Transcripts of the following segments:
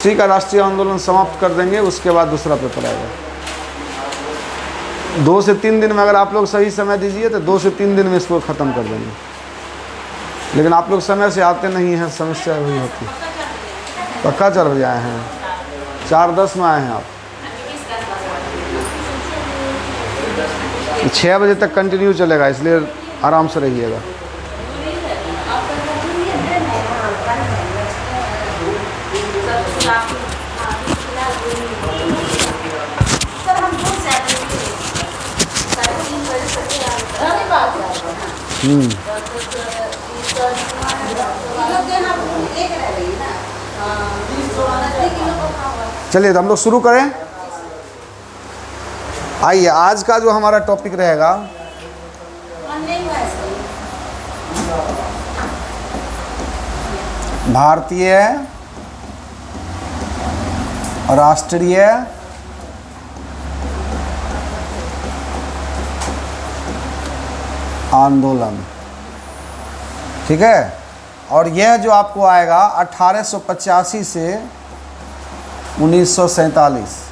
इसी का राष्ट्रीय आंदोलन समाप्त कर देंगे, उसके बाद दूसरा पेपर आएगा। 2 से 3 दिन में अगर आप लोग सही समय दीजिए तो 2 से 3 दिन में इसको ख़त्म कर देंगे, लेकिन आप लोग समय से आते नहीं हैं, समस्या वही होती है। पक्का 4 बजे आए हैं, 4:10 में आए हैं आप। 6 बजे तक कंटिन्यू चलेगा, इसलिए आराम से रहिएगा। चलिए तो हम लोग शुरू करें। आइए, आज का जो हमारा टॉपिक रहेगा भारतीय राष्ट्रीय आंदोलन, ठीक है। और यह जो आपको आएगा 1885 से 1947।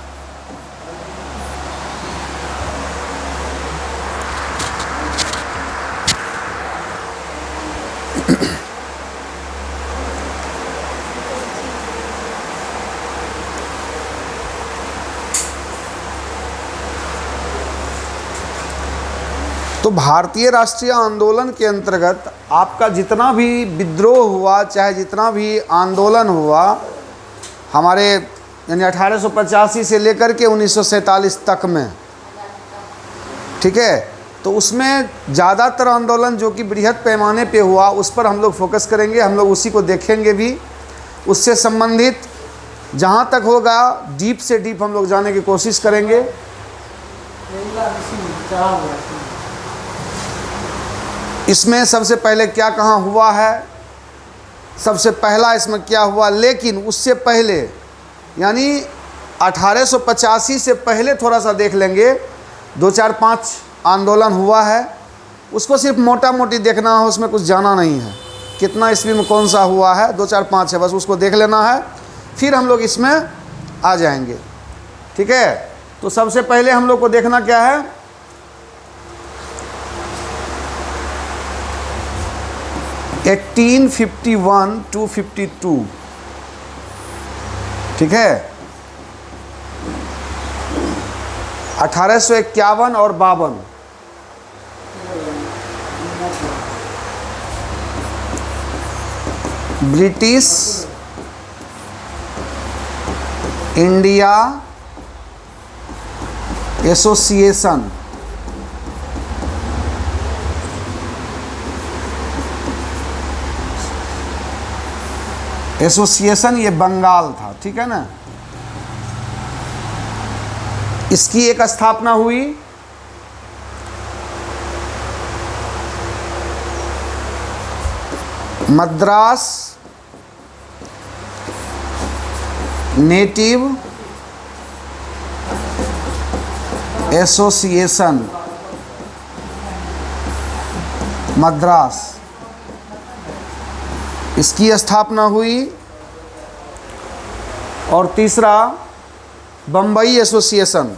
तो भारतीय राष्ट्रीय आंदोलन के अंतर्गत आपका जितना भी विद्रोह हुआ, चाहे जितना भी आंदोलन हुआ हमारे यानी 1885 से लेकर के 1947 तक में, ठीक है, तो उसमें ज़्यादातर आंदोलन जो कि बृहद पैमाने पे हुआ उस पर हम लोग फोकस करेंगे। हम लोग उसी को देखेंगे भी, उससे संबंधित जहाँ तक होगा डीप से डीप हम लोग जाने की कोशिश करेंगे। इसमें सबसे पहले क्या कहाँ हुआ है, सबसे पहला इसमें क्या हुआ, लेकिन उससे पहले यानी 1885 से पहले थोड़ा सा देख लेंगे। 2 4 5 आंदोलन हुआ है, उसको सिर्फ मोटा मोटी देखना है, उसमें कुछ जाना नहीं है। कितना ईस्वी में कौन सा हुआ है, 2 4 5 है, बस उसको देख लेना है, फिर हम लोग इसमें आ जाएंगे, ठीक है। तो सबसे पहले हम लोग को देखना क्या है, 1851 to 52, ठीक है। 1851 और 52 ब्रिटिश इंडिया एसोसिएशन, एसोसिएशन ये बंगाल था, ठीक है ना। इसकी एक स्थापना हुई मद्रास नेटिव एसोसिएशन, मद्रास, इसकी स्थापना हुई। और तीसरा बम्बई एसोसिएशन,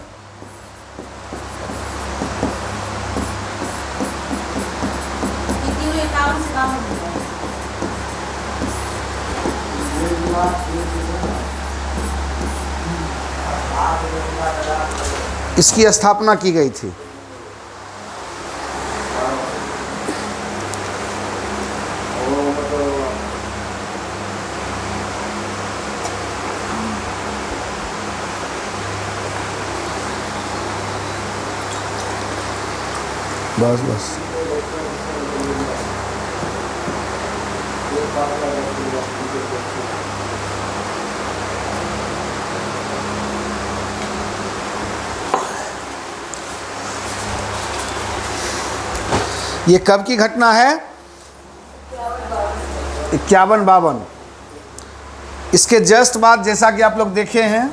इसकी स्थापना की गई थी। बस बस ये कब की घटना है, 51-52। इसके जस्ट बाद जैसा कि आप लोग देखे हैं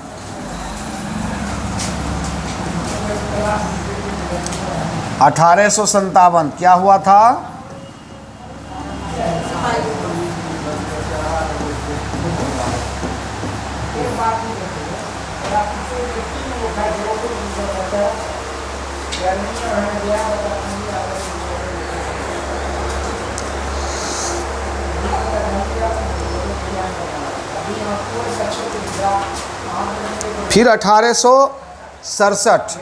1857 क्या हुआ था, फिर 1867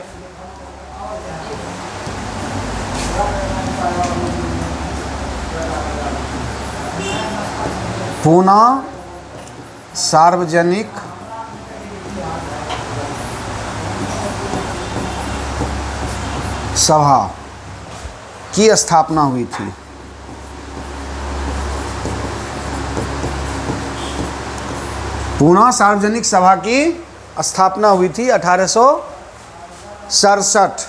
पूना सार्वजनिक सभा की स्थापना हुई थी। पूना सार्वजनिक सभा की स्थापना हुई थी 1867।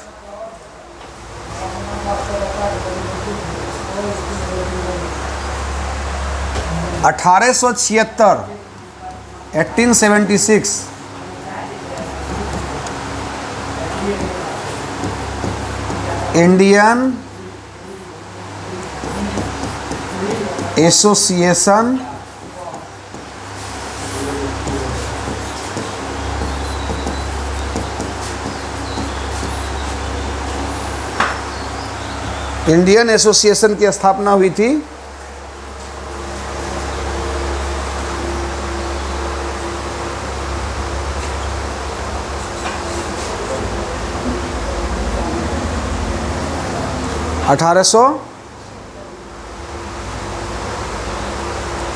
1876 1876 इंडियन एसोसिएशन इंडियन एसोसिएशन की स्थापना हुई थी। अठारह सौ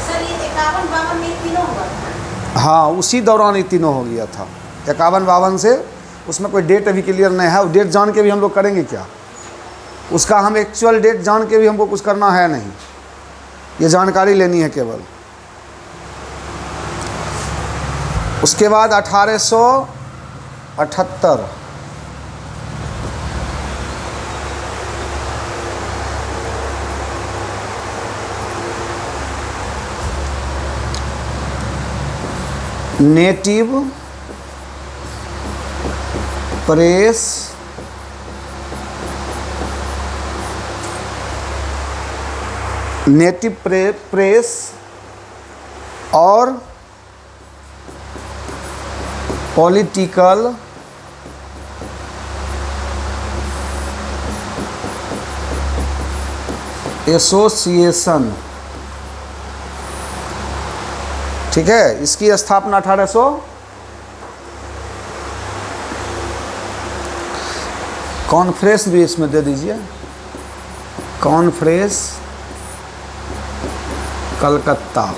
सर ये 51-52 में तीनों हुआ था। हाँ, उसी दौरान ये तीनों हो गया था। 51-52 से उसमें कोई डेट अभी क्लियर नहीं है। डेट जान के भी हम लोग करेंगे क्या? उसका हम एक्चुअल डेट जान के भी हमको कुछ करना है नहीं, ये जानकारी लेनी है केवल। उसके बाद 1878 नेटिव प्रेस प्रेस और पॉलिटिकल एसोसिएशन, ठीक है, इसकी स्थापना 1800 कॉन्फ्रेंस भी इसमें दे दीजिए, कॉन्फ्रेंस कलकत्ता।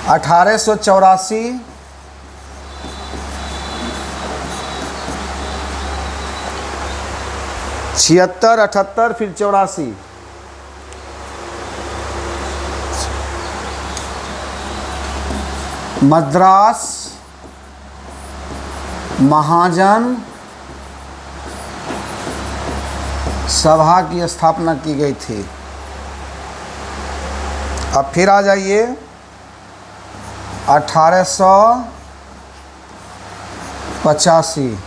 अठारह सौ 84 76 78 फिर 84 मद्रास महाजन सभा की स्थापना की गई थी। अब फिर आ जाइए 1885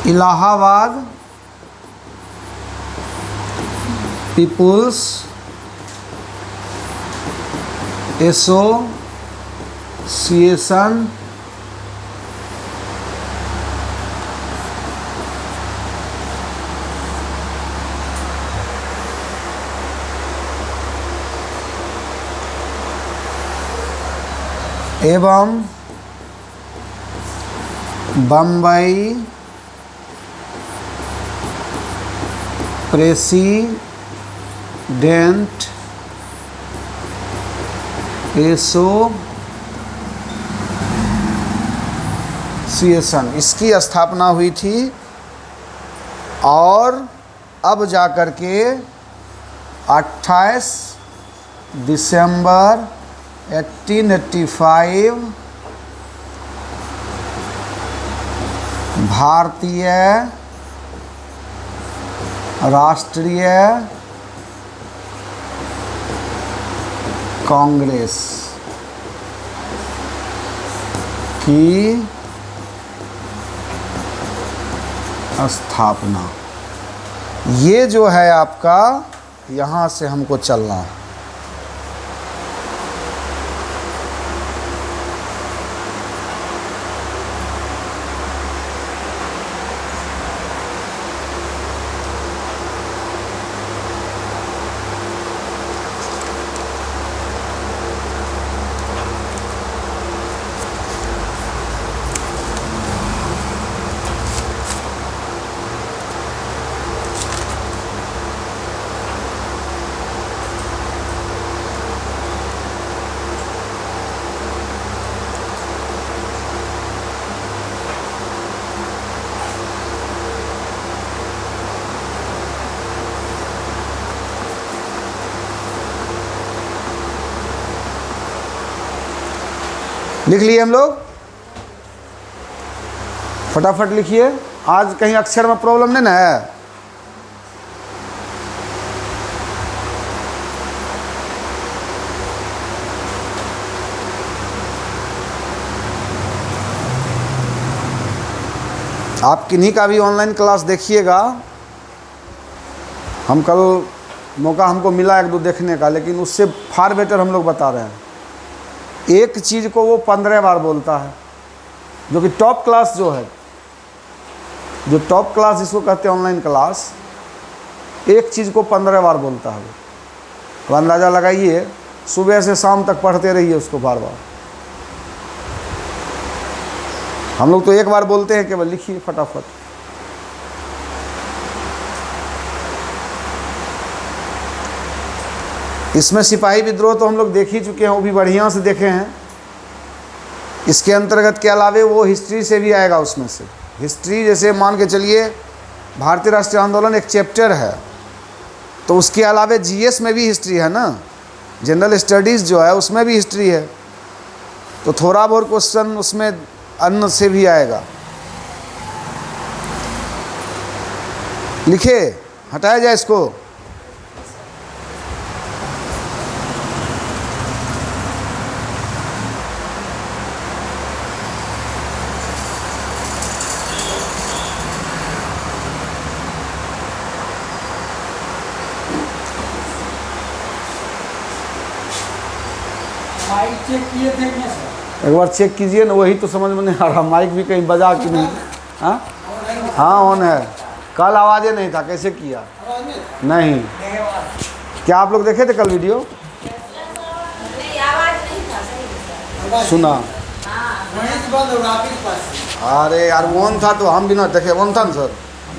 इलाहाबाद पीपुल्स एसोसिएशन एवं बम्बई प्रेसिडेंट एसोसिएशन, इसकी स्थापना हुई थी। और अब जा कर के 28 दिसंबर 1885 भारतीय राष्ट्रीय कांग्रेस की स्थापना। ये जो है आपका, यहाँ से हमको चलना है। लिख लिए हम लोग, फटाफट लिखिए। आज कहीं अक्षर में प्रॉब्लम नहीं ना है? आप किन्हीं का भी ऑनलाइन क्लास देखिएगा। हम कल मौका हमको मिला एक दो देखने का, लेकिन उससे फार बेटर हम लोग बता रहे हैं। एक चीज़ को वो 15 बार बोलता है, जो कि टॉप क्लास जो है, जो टॉप क्लास जिसको कहते हैं ऑनलाइन क्लास, एक चीज़ को 15 बार बोलता है। तो अंदाज़ा लगाइए, सुबह से शाम तक पढ़ते रहिए उसको बार बार। हम लोग तो एक बार बोलते हैं केवल। लिखिए फटाफट। इसमें सिपाही विद्रोह तो हम लोग देख ही चुके हैं, वो भी बढ़िया से देखे हैं। इसके अंतर्गत के अलावे वो हिस्ट्री से भी आएगा। उसमें से हिस्ट्री, जैसे मान के चलिए भारतीय राष्ट्रीय आंदोलन एक चैप्टर है, तो उसके अलावे जीएस में भी हिस्ट्री है ना, जनरल स्टडीज़ जो है उसमें भी हिस्ट्री है। तो थोड़ा बहुत क्वेश्चन उसमें अन्न से भी आएगा। लिखे, हटाया जाए इसको। माइक चेक किए थे क्या सर? एक बार चेक कीजिए ना, वही तो समझ में नहीं आ रहा। माइक भी कहीं बजा कि नहीं? हाँ हाँ, ऑन है। कल आवाज़ें नहीं था, कैसे किया? नहीं। क्या आप लोग देखे थे कल वीडियो? नहीं, आवाज नहीं था, सही था। सुना? वहीं से बंद हो रहा है पास। अरे यार, ऑन था तो हम भी ना देखे। ऑन था ना सर,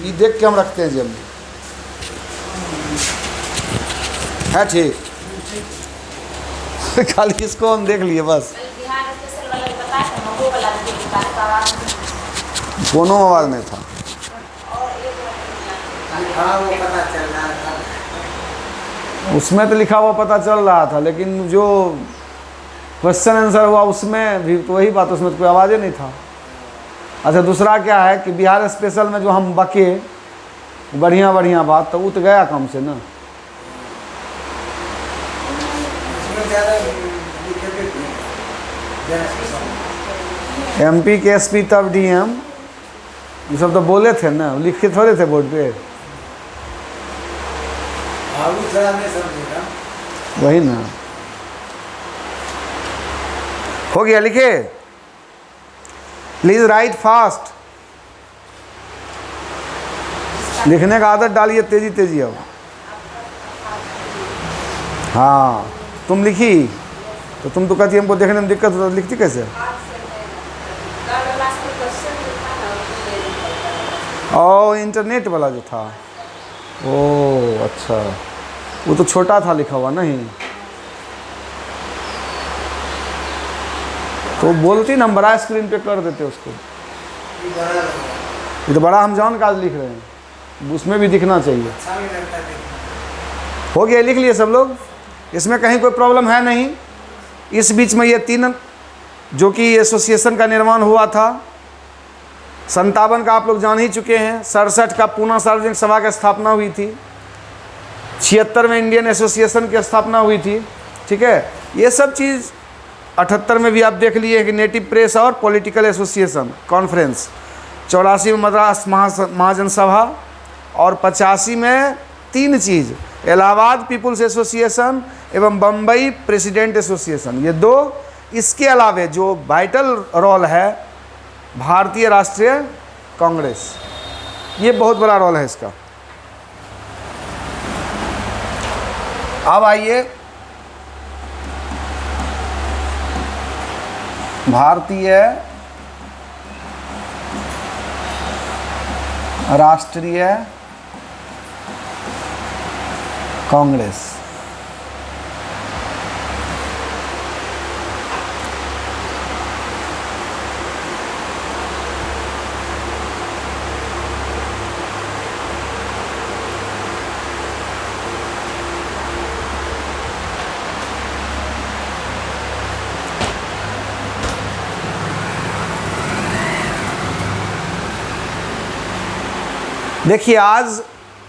ये देख के हम रखते हैं जेब में। है ठीक। खाली इसको हम देख लिए बस। बिहार स्पेशल वाला बता था, मगो वाला भी बता था, आवाज नहीं। दोनों आवाज़ नहीं था। हाँ, वो पता चल रहा था। उसमें तो लिखा हुआ पता चल रहा था, लेकिन जो क्वेश्चन आंसर हुआ उसमें भी तो वही बात, उसमें तो कोई आवाज़ नहीं था। अच्छा, दूसरा क्या है कि बिहार स्पेशल में जो हम बके बढ़िया बढ़िया बात, तो वो तो गया कम से ना। MP के SP तब DM, ये सब तो बोले थे ना, लिखे थोड़े थे बोर्ड पे। वही ना। हो गया, लिखे। Please right fast. लिखने का आदत डालिए, तेजी तेजी। अब हाँ, तुम लिखी तो तुम तो कहती हमको देखने में दिक्कत होता, लिखती कैसे? ओ, इंटरनेट वाला जो था। ओ अच्छा, वो तो छोटा था लिखा हुआ नहीं, तो बोलती ना हम बड़ा स्क्रीन पे कर देते उसको। ये तो बड़ा हम जान का लिख रहे हैं, उसमें भी दिखना चाहिए। हो गया, लिख लिए सब लोग? इसमें कहीं कोई प्रॉब्लम है नहीं। इस बीच में ये 3 जो कि एसोसिएशन का निर्माण हुआ था, 57 का आप लोग जान ही चुके हैं। 67 का पूना सार्वजनिक सभा की स्थापना हुई थी। 76 में इंडियन एसोसिएशन की स्थापना हुई थी। ठीक है, ये सब चीज़ 78 में भी आप देख लिए कि नेटिव प्रेस और पॉलिटिकल एसोसिएशन कॉन्फ्रेंस। 84 में मद्रास महाजन सभा और 85 में 3 चीज़, इलाहाबाद पीपुल्स एसोसिएशन एवं बम्बई प्रेसिडेंट एसोसिएशन, ये 2। इसके अलावे जो वाइटल रोल है भारतीय राष्ट्रीय कांग्रेस, ये बहुत बड़ा रोल है इसका। अब आइए भारतीय राष्ट्रीय कांग्रेस। देखिए, आज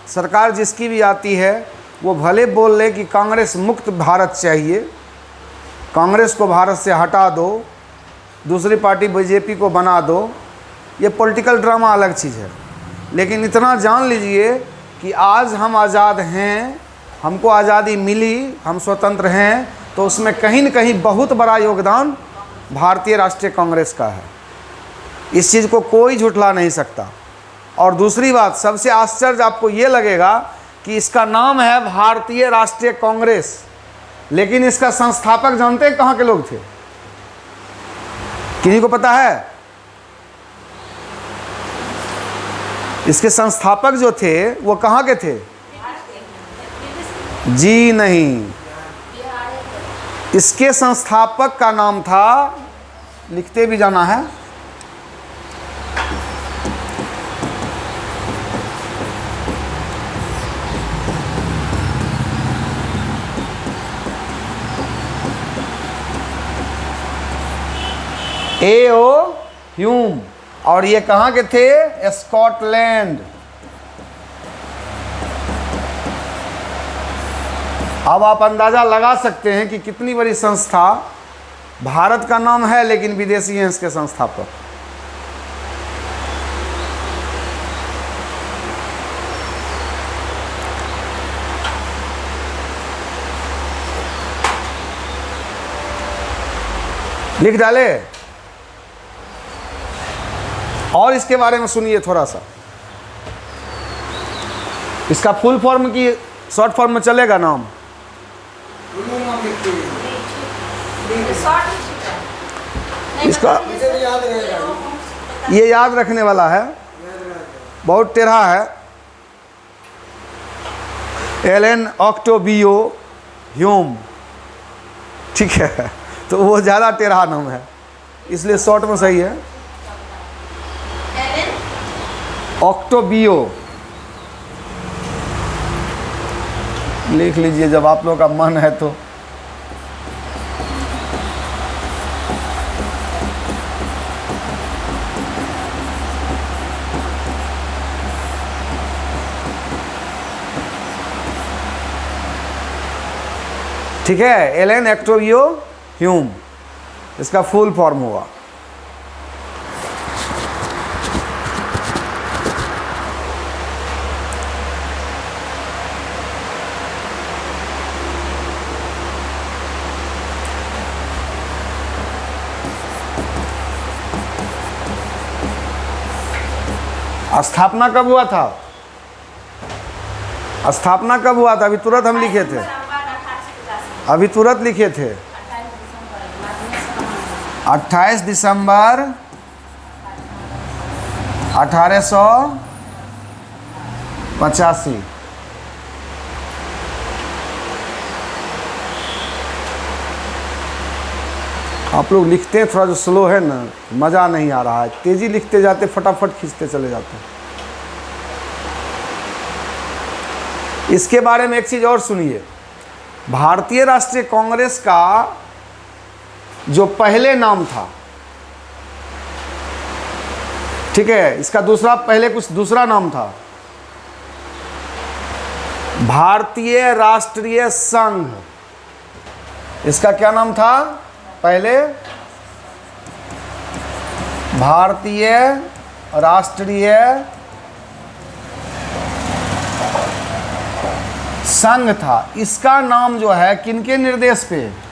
सरकार जिसकी भी आती है वो भले बोल ले कि कांग्रेस मुक्त भारत चाहिए, कांग्रेस को भारत से हटा दो, दूसरी पार्टी बीजेपी को बना दो, ये पॉलिटिकल ड्रामा अलग चीज़ है। लेकिन इतना जान लीजिए कि आज हम आज़ाद हैं, हमको आज़ादी मिली, हम स्वतंत्र हैं, तो उसमें कहीं न कहीं बहुत बड़ा योगदान भारतीय राष्ट्रीय कांग्रेस का है। इस चीज़ को कोई झुठला नहीं सकता। और दूसरी बात, सबसे आश्चर्य आपको ये लगेगा कि इसका नाम है भारतीय राष्ट्रीय कांग्रेस, लेकिन इसका संस्थापक जानते हैं कहाँ के लोग थे? किन्हीं को पता है? इसके संस्थापक जो थे वो कहाँ के थे? जी नहीं, इसके संस्थापक का नाम था, लिखते भी जाना है, A.O. ह्यूम। और ये कहाँ के थे? स्कॉटलैंड। अब आप अंदाज़ा लगा सकते हैं कि कितनी बड़ी संस्था, भारत का नाम है लेकिन विदेशी हैं इसके संस्थापक। लिख डाले। और इसके बारे में सुनिए थोड़ा सा, इसका फुल फॉर्म की शॉर्ट फॉर्म में चलेगा नाम? इसका ये याद रखने वाला है, बहुत टेढ़ा है। एलन ऑक्टोवियो ह्यूम, ठीक है, तो वो ज़्यादा टेढ़ा नाम है, इसलिए शॉर्ट में सही है, ऑक्टोवियो। लिख लीजिए जब आप लोगों का मन है तो। ठीक है, एलन ऑक्टोवियो ह्यूम, इसका फुल फॉर्म हुआ। स्थापना कब हुआ था? स्थापना कब हुआ था? अभी तुरंत हम लिखे थे, अभी तुरंत लिखे थे, 28 दिसंबर 1885। आप लोग लिखते हैं थोड़ा जो स्लो है ना, मज़ा नहीं आ रहा है, तेज़ी लिखते जाते, फटाफट खींचते चले जाते। इसके बारे में एक चीज़ और सुनिए, भारतीय राष्ट्रीय कांग्रेस का जो पहले नाम था, ठीक है, इसका दूसरा, पहले कुछ दूसरा नाम था, भारतीय राष्ट्रीय संघ। इसका क्या नाम था पहले? भारतीय राष्ट्रीय संघ था। इसका नाम जो है किनके निर्देश पे?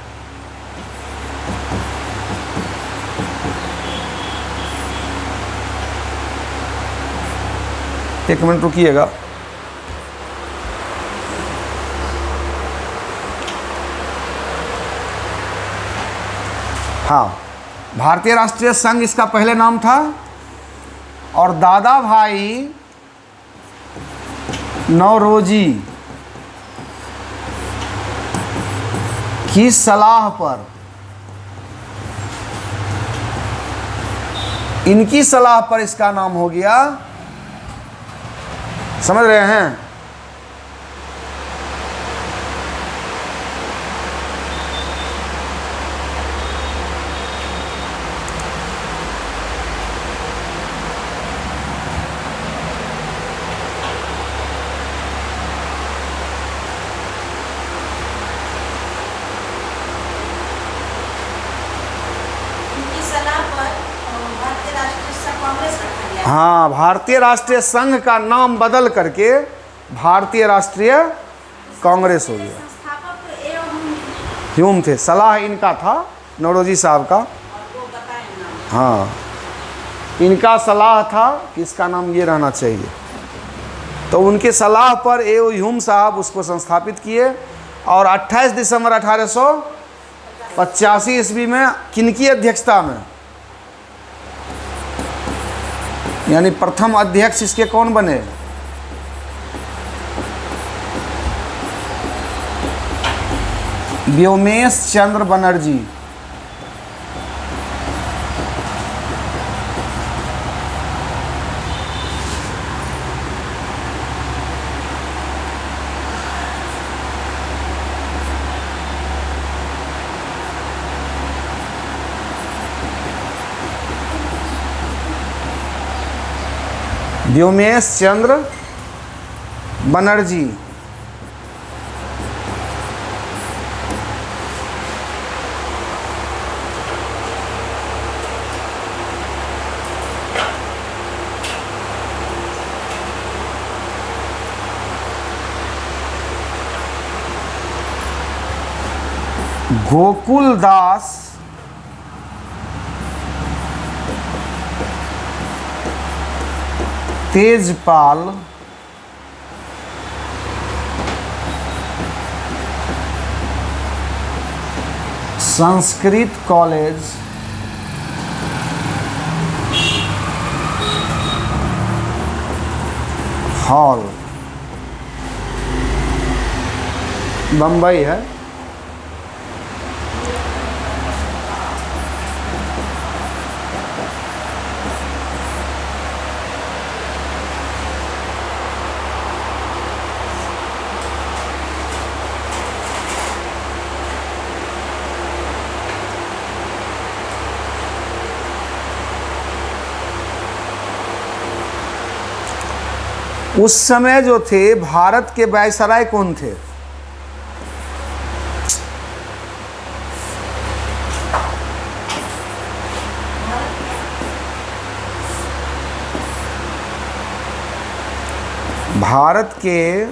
एक मिनट रुकिएगा। हाँ, भारतीय राष्ट्रीय संघ इसका पहले नाम था, और दादा भाई नौरोजी की सलाह पर, इनकी सलाह पर इसका नाम हो गया, समझ रहे हैं? उनकी सलाह पर भारतीय राष्ट्रीय संघ कांग्रेस रखा गया। हाँ, भारतीय राष्ट्रीय संघ का नाम बदल करके भारतीय राष्ट्रीय कांग्रेस हो गया। संस्थापक एवं ह्यूम थे, सलाह इनका था, नौरोजी साहब का। और वो बताए नाम। हाँ, इनका सलाह था कि इसका नाम ये रहना चाहिए, तो उनके सलाह पर ए ह्यूम साहब उसको संस्थापित किए। और 28 दिसंबर 1885 ईस्वी में किनकी अध्यक्षता में, यानी प्रथम अध्यक्ष इसके कौन बने? व्योमेश चंद्र बनर्जी। व्योमेश चंद्र बनर्जी। गोकुल दास तेजपाल संस्कृत कॉलेज हॉल, बम्बई है। उस समय जो थे भारत के वायसराय कौन थे? भारत के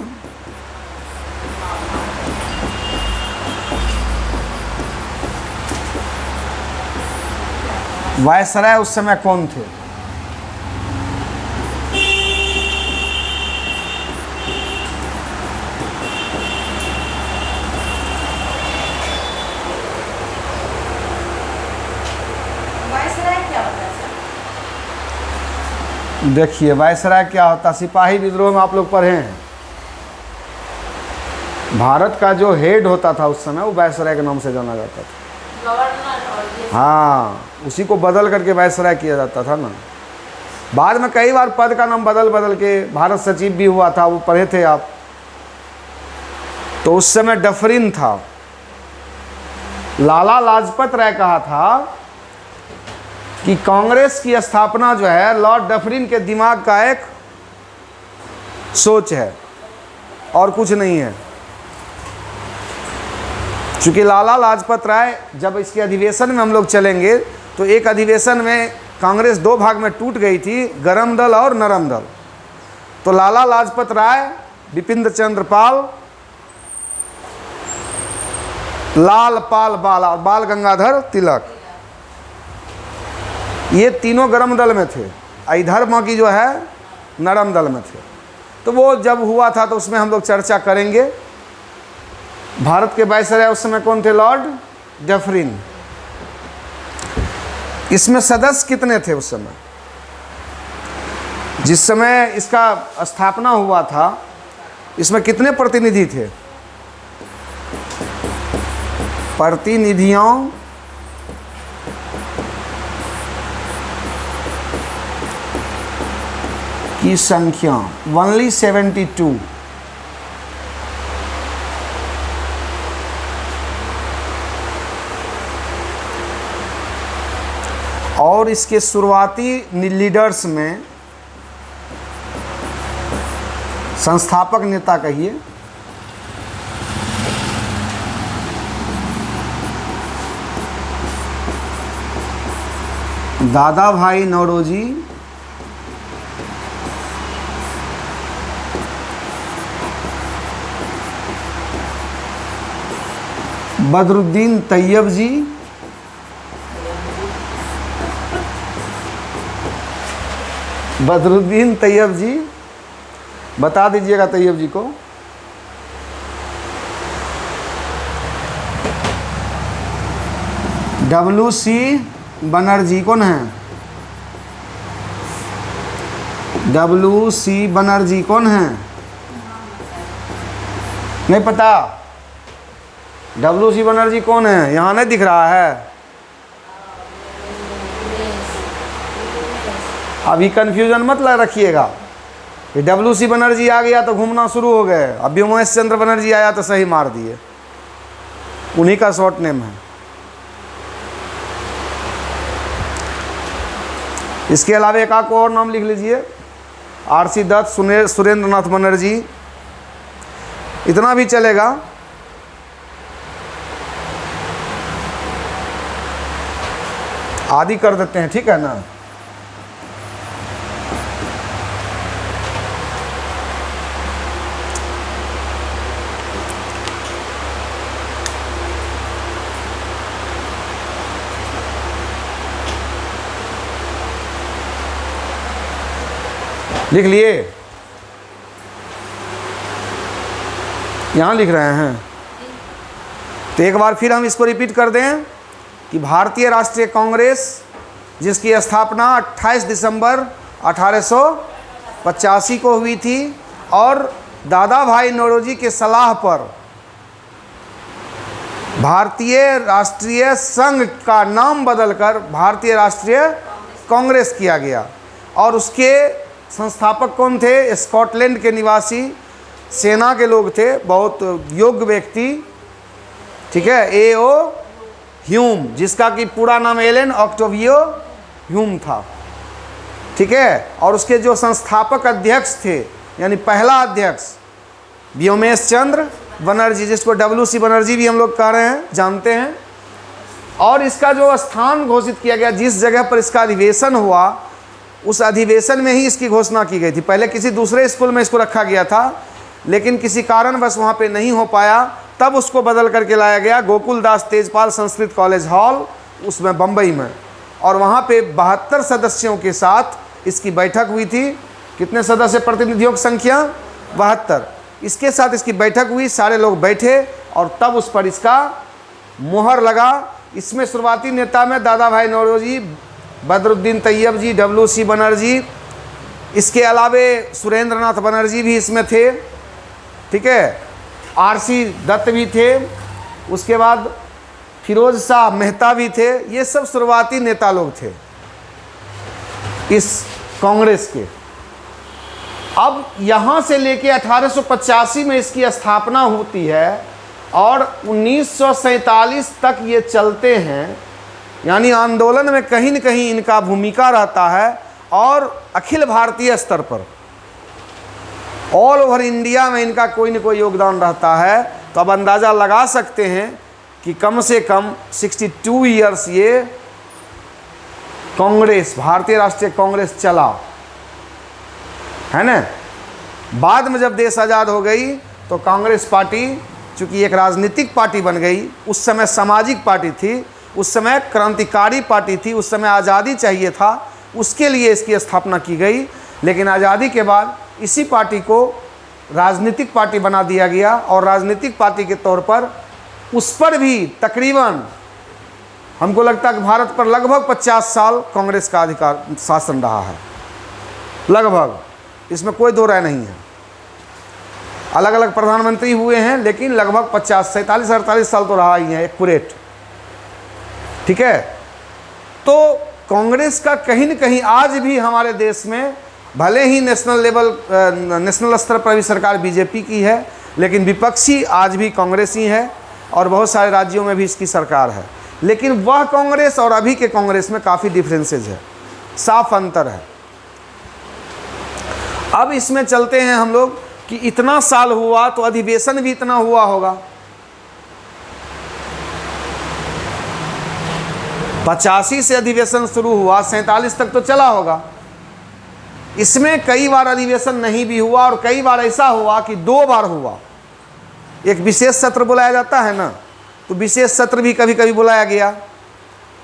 वायसराय उस समय कौन थे? देखिए, वायसराय क्या होता? सिपाही विद्रोह में आप लोग पढ़े हैं। भारत का जो हेड होता था उस समय, वो वायसराय के नाम से जाना जाता था। गवर्नर और ये हाँ, उसी को बदल करके वायसराय किया जाता था ना। बाद में कई बार पद का नाम बदल बदल के भारत सचिव भी हुआ था, वो पढ़े थे आप। तो उस समय डफरिन था। लाला लाजपत राय कहा था कि कांग्रेस की स्थापना जो है लॉर्ड डफरिन के दिमाग का एक सोच है और कुछ नहीं है। चूँकि लाला लाजपत राय, जब इसके अधिवेशन में हम लोग चलेंगे तो एक अधिवेशन में कांग्रेस दो भाग में टूट गई थी, गरम दल और नरम दल। तो लाला लाजपत राय, बिपिन चंद्र पाल, लाल पाल बाल गंगाधर तिलक, ये तीनों गरम दल में थे, इधर बाकी जो है नरम दल में थे। तो वो जब हुआ था तो उसमें हम लोग चर्चा करेंगे। भारत के वायसराय उस समय कौन थे? Lord Dufferin. इसमें सदस्य कितने थे उस समय? जिस समय इसका स्थापना हुआ था इसमें कितने प्रतिनिधि थे? प्रतिनिधियों की संख्या ओनली 72। और इसके शुरुआती लीडर्स में संस्थापक नेता कहिए दादा भाई नौरोजी, बदरुद्दीन तैयब जी, बदरुद्दीन तैयब जी, बता दीजिएगा तैयब जी को। WC बनर्जी कौन है? WC बनर्जी कौन है? नहीं पता? WC बनर्जी कौन है? यहाँ नहीं दिख रहा है। अभी कंफ्यूजन मत रखिएगा। ये WC बनर्जी आ गया तो घूमना शुरू हो गए। अभी उमेश चंद्र बनर्जी आया तो सही मार दिए। उन्हीं का शॉर्ट नेम है। इसके अलावा एक आध को और नाम लिख लीजिए। RC दत्त, सुरेंद्र नाथ बनर्जी, इतना भी चलेगा। आदि कर देते हैं, ठीक है ना। लिख लिए? यहाँ लिख रहे हैं तो एक बार फिर हम इसको रिपीट कर दें कि भारतीय राष्ट्रीय कांग्रेस, जिसकी स्थापना 28 दिसंबर 1885 को हुई थी और दादा भाई नौरोजी के सलाह पर भारतीय राष्ट्रीय संघ का नाम बदलकर भारतीय राष्ट्रीय कांग्रेस किया गया। और उसके संस्थापक कौन थे? स्कॉटलैंड के निवासी सेना के लोग थे, बहुत योग्य व्यक्ति, ठीक है। A.O. ह्यूम, जिसका कि पूरा नाम एलन ऑक्टेवियो ह्यूम था, ठीक है। और उसके जो संस्थापक अध्यक्ष थे, यानी पहला अध्यक्ष व्योमेश चंद्र बनर्जी, जिसको WC बनर्जी भी हम लोग कह रहे हैं, जानते हैं। और इसका जो स्थान घोषित किया गया, जिस जगह पर इसका अधिवेशन हुआ, उस अधिवेशन में ही इसकी घोषणा की गई थी। पहले किसी दूसरे स्कूल में इसको रखा गया था, लेकिन किसी कारणवश वहाँ पे नहीं हो पाया, तब उसको बदल करके लाया गया गोकुलदास तेजपाल संस्कृत कॉलेज हॉल, उसमें बम्बई में। और वहाँ पे 72 सदस्यों के साथ इसकी बैठक हुई थी। कितने सदस्य? प्रतिनिधियों की संख्या 72। इसके साथ इसकी बैठक हुई, सारे लोग बैठे और तब उस पर इसका मुहर लगा। इसमें शुरुआती नेता में दादा भाई नौरोजी, बदरुद्दीन तैयब जी, WC बनर्जी, इसके अलावे सुरेंद्र नाथ बनर्जी भी इसमें थे, ठीक है। RC दत्त भी थे, उसके बाद फिरोज शाह मेहता भी थे। ये सब शुरुआती नेता लोग थे इस कांग्रेस के। अब यहाँ से लेके 1885 में इसकी स्थापना होती है और 1947 तक ये चलते हैं। यानी आंदोलन में कहीं न कहीं इनका भूमिका रहता है, और अखिल भारतीय स्तर पर ऑल ओवर इंडिया में इनका कोई न कोई योगदान रहता है। तो अब अंदाज़ा लगा सकते हैं कि कम से कम 62 ईयर्स ये कांग्रेस, भारतीय राष्ट्रीय कांग्रेस चला है ना। बाद में जब देश आज़ाद हो गई तो कांग्रेस पार्टी चूँकि एक राजनीतिक पार्टी बन गई, उस समय सामाजिक पार्टी थी, उस समय क्रांतिकारी पार्टी थी, उस समय आज़ादी चाहिए था, उसके लिए इसकी स्थापना की गई। लेकिन आज़ादी के बाद इसी पार्टी को राजनीतिक पार्टी बना दिया गया, और राजनीतिक पार्टी के तौर पर उस पर भी तकरीबन हमको लगता है कि भारत पर लगभग 50 साल कांग्रेस का अधिकार शासन रहा है, लगभग, इसमें कोई दो राय नहीं है। अलग अलग प्रधानमंत्री हुए हैं, लेकिन लगभग 50, 47-48 साल तो रहा ही है एक्यूरेट। ठीक है, तो कांग्रेस का कहीं न कहीं आज भी हमारे देश में, भले ही नेशनल स्तर पर भी सरकार बीजेपी की है, लेकिन विपक्षी आज भी कांग्रेस ही है, और बहुत सारे राज्यों में भी इसकी सरकार है। लेकिन वह कांग्रेस और अभी के कांग्रेस में काफ़ी डिफरेंसेस है, साफ अंतर है। अब इसमें चलते हैं हम लोग कि इतना साल हुआ तो अधिवेशन भी इतना हुआ होगा। 85 से अधिवेशन शुरू हुआ, 47 तक तो चला होगा। इसमें कई बार अधिवेशन नहीं भी हुआ, और कई बार ऐसा हुआ कि 2 बार हुआ। एक विशेष सत्र बुलाया जाता है ना, तो विशेष सत्र भी कभी कभी बुलाया गया,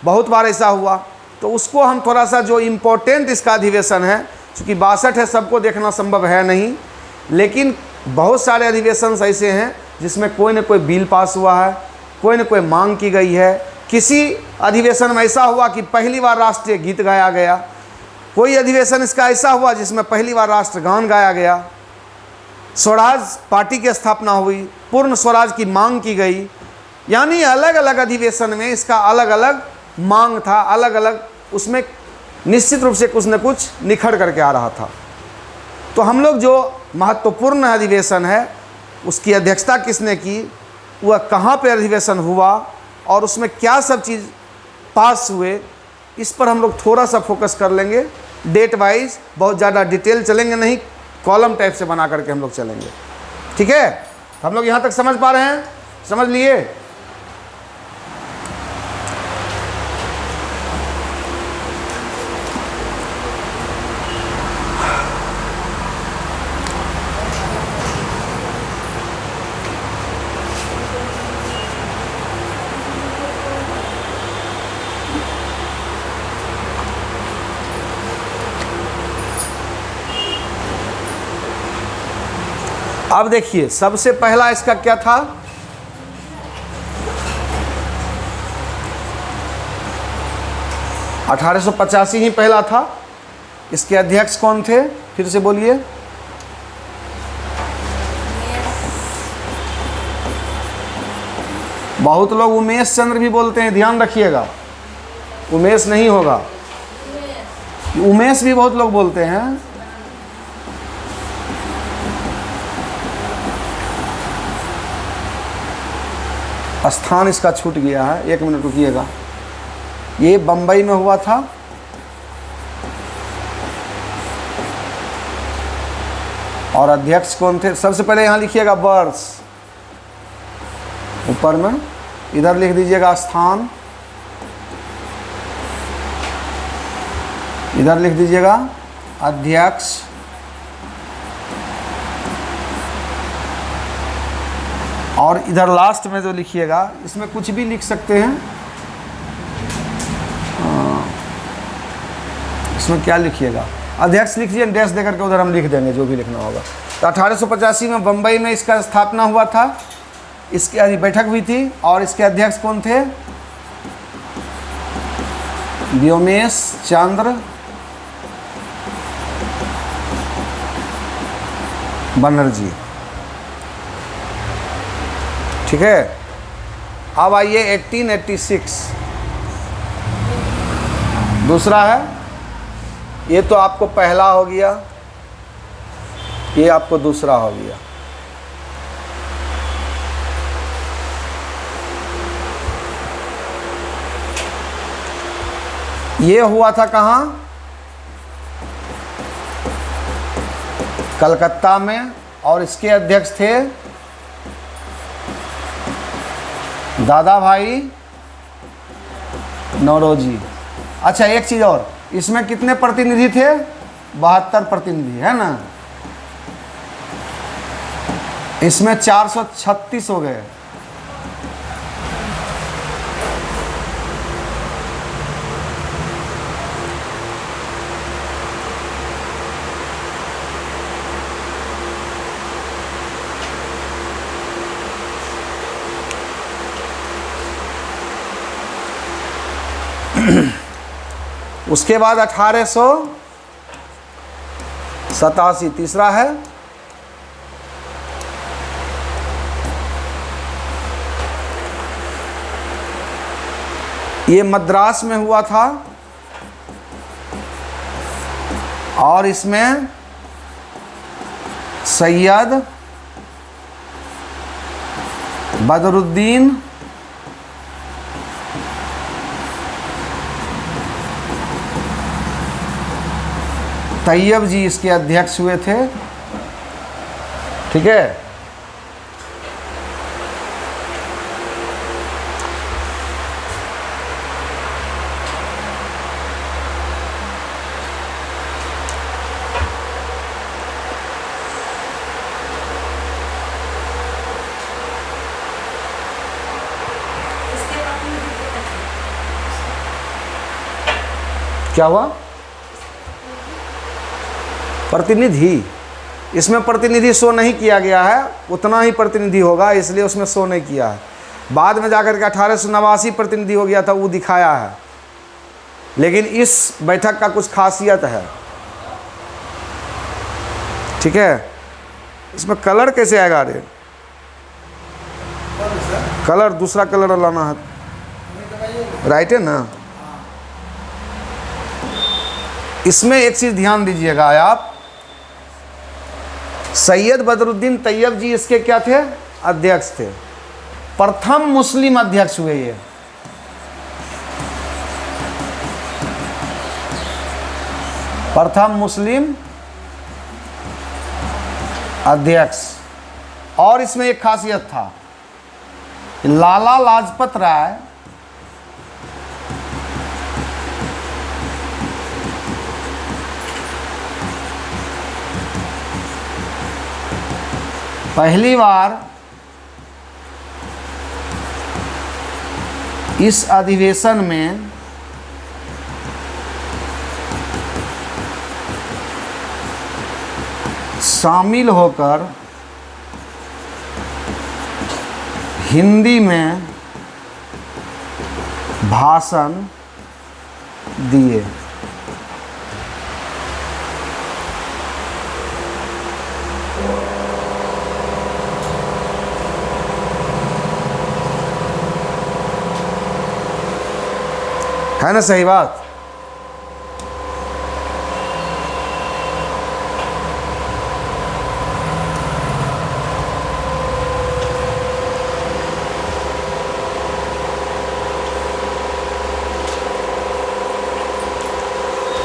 बहुत बार ऐसा हुआ। तो उसको हम थोड़ा सा, जो इम्पोर्टेंट इसका अधिवेशन है, चूँकि 62 है, सबको देखना संभव है नहीं, लेकिन बहुत सारे अधिवेशन ऐसे हैं जिसमें कोई न कोई बिल पास हुआ है, कोई न कोई मांग की गई है। किसी अधिवेशन में ऐसा हुआ कि पहली बार राष्ट्रीय गीत गाया गया, कोई अधिवेशन इसका ऐसा हुआ जिसमें पहली बार राष्ट्रगान गाया गया, स्वराज पार्टी की स्थापना हुई, पूर्ण स्वराज की मांग की गई। यानी अलग अलग अधिवेशन में इसका अलग अलग मांग था, अलग अलग उसमें निश्चित रूप से कुछ न कुछ निखर करके आ रहा था। तो हम लोग जो महत्वपूर्ण अधिवेशन है उसकी अध्यक्षता किसने की, वह कहाँ पे अधिवेशन हुआ, और उसमें क्या सब चीज़ पास हुए, इस पर हम लोग थोड़ा सा फोकस कर लेंगे। डेट वाइज बहुत ज़्यादा डिटेल चलेंगे नहीं, कॉलम टाइप से बना करके हम लोग चलेंगे। ठीक है, हम लोग यहाँ तक समझ पा रहे हैं? समझ लिए? अब देखिए, सबसे पहला इसका क्या था, $1885 ही पहला था। इसके अध्यक्ष कौन थे, फिर से बोलिए? बहुत लोग उमेश चंद्र भी बोलते हैं, ध्यान रखिएगा, उमेश नहीं होगा, उमेश भी बहुत लोग बोलते हैं। स्थान इसका छूट गया है, 1 मिनट रुकिएगा। ये बम्बई में हुआ था, और अध्यक्ष कौन थे? सबसे पहले यहाँ लिखिएगा वर्ष, ऊपर में इधर लिख दीजिएगा स्थान, इधर लिख दीजिएगा अध्यक्ष, और इधर लास्ट में जो लिखिएगा, इसमें कुछ भी लिख सकते हैं। इसमें क्या लिखिएगा, अध्यक्ष लिखिए, डैश देकर के उधर हम लिख देंगे जो भी लिखना होगा। तो 1885 में बम्बई में इसका स्थापना हुआ था, इसकी बैठक हुई थी, और इसके अध्यक्ष कौन थे? व्योमेश चंद्र बनर्जी। ठीक है, अब आइए 1886, दूसरा है। ये तो आपको पहला हो गया, ये आपको दूसरा हो गया। ये हुआ था कहाँ? कलकत्ता में, और इसके अध्यक्ष थे दादा भाई नौरोजी। अच्छा, एक चीज़ और, इसमें कितने प्रतिनिधि थे? 72 प्रतिनिधि, है ना? इसमें 436 हो गए। उसके बाद 1887 तीसरा है। ये मद्रास में हुआ था और इसमें सैयद बदरुद्दीन तैयब जी इसके अध्यक्ष हुए थे। ठीक है। क्या हुआ? प्रतिनिधि, इसमें प्रतिनिधि शो नहीं किया गया है, उतना ही प्रतिनिधि होगा, इसलिए उसमें शो नहीं किया है। बाद में जाकर के 1889 प्रतिनिधि हो गया था, वो दिखाया है। लेकिन इस बैठक का कुछ खासियत है। ठीक है। इसमें कलर कैसे आएगा? रे कलर दूसरा कलर लाना है, राइट है ना? इसमें एक चीज़ ध्यान दीजिएगा आप, सैयद बदरुद्दीन तैयब जी इसके क्या थे? अध्यक्ष थे। प्रथम मुस्लिम अध्यक्ष हुए ये। प्रथम मुस्लिम अध्यक्ष। और इसमें एक खासियत था, लाला लाजपत राय पहली बार इस अधिवेशन में शामिल होकर हिंदी में भाषण दिए। है ना सही बात?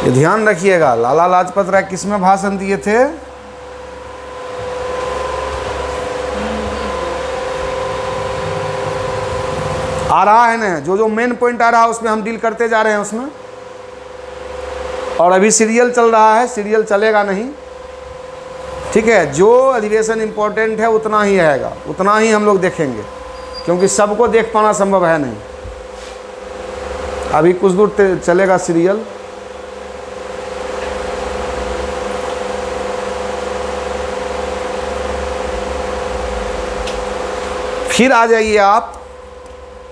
ये ध्यान रखिएगा, लाला लाजपत राय किस में भाषण दिए थे? आ रहा है ना? जो मेन पॉइंट आ रहा है उसमें हम डील करते जा रहे हैं उसमें। और अभी सीरियल चल रहा है, सीरियल चलेगा नहीं। ठीक है। जो अधिवेशन इम्पोर्टेंट है उतना ही रहेगा, उतना ही हम लोग देखेंगे, क्योंकि सबको देख पाना संभव है नहीं। अभी कुछ दूर चलेगा सीरियल। फिर आ जाइए आप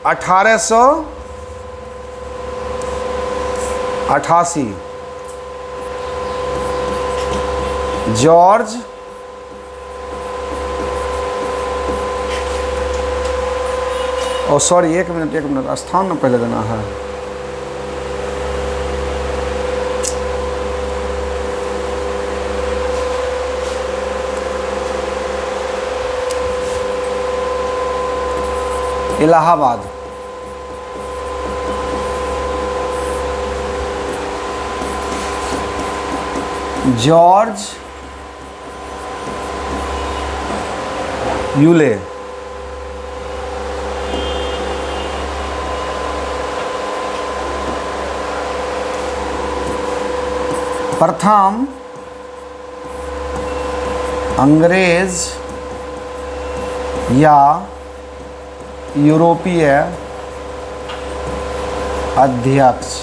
1888, जॉर्ज सॉरी, एक मिनट, स्थान में पहले देना है। इलाहाबाद। George Yule. प्रथम अंग्रेज या यूरोपीय अध्यक्ष।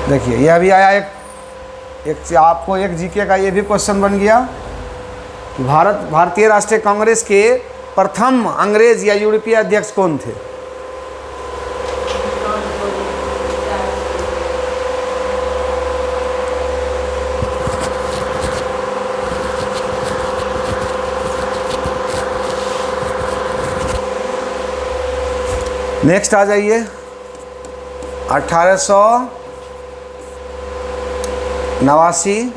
देखिए यह भी आया एक आपको एक जीके का ये भी क्वेश्चन बन गया कि भारतीय राष्ट्रीय कांग्रेस के प्रथम अंग्रेज या यूरोपीय अध्यक्ष कौन थे। नेक्स्ट आ जाइए 1889।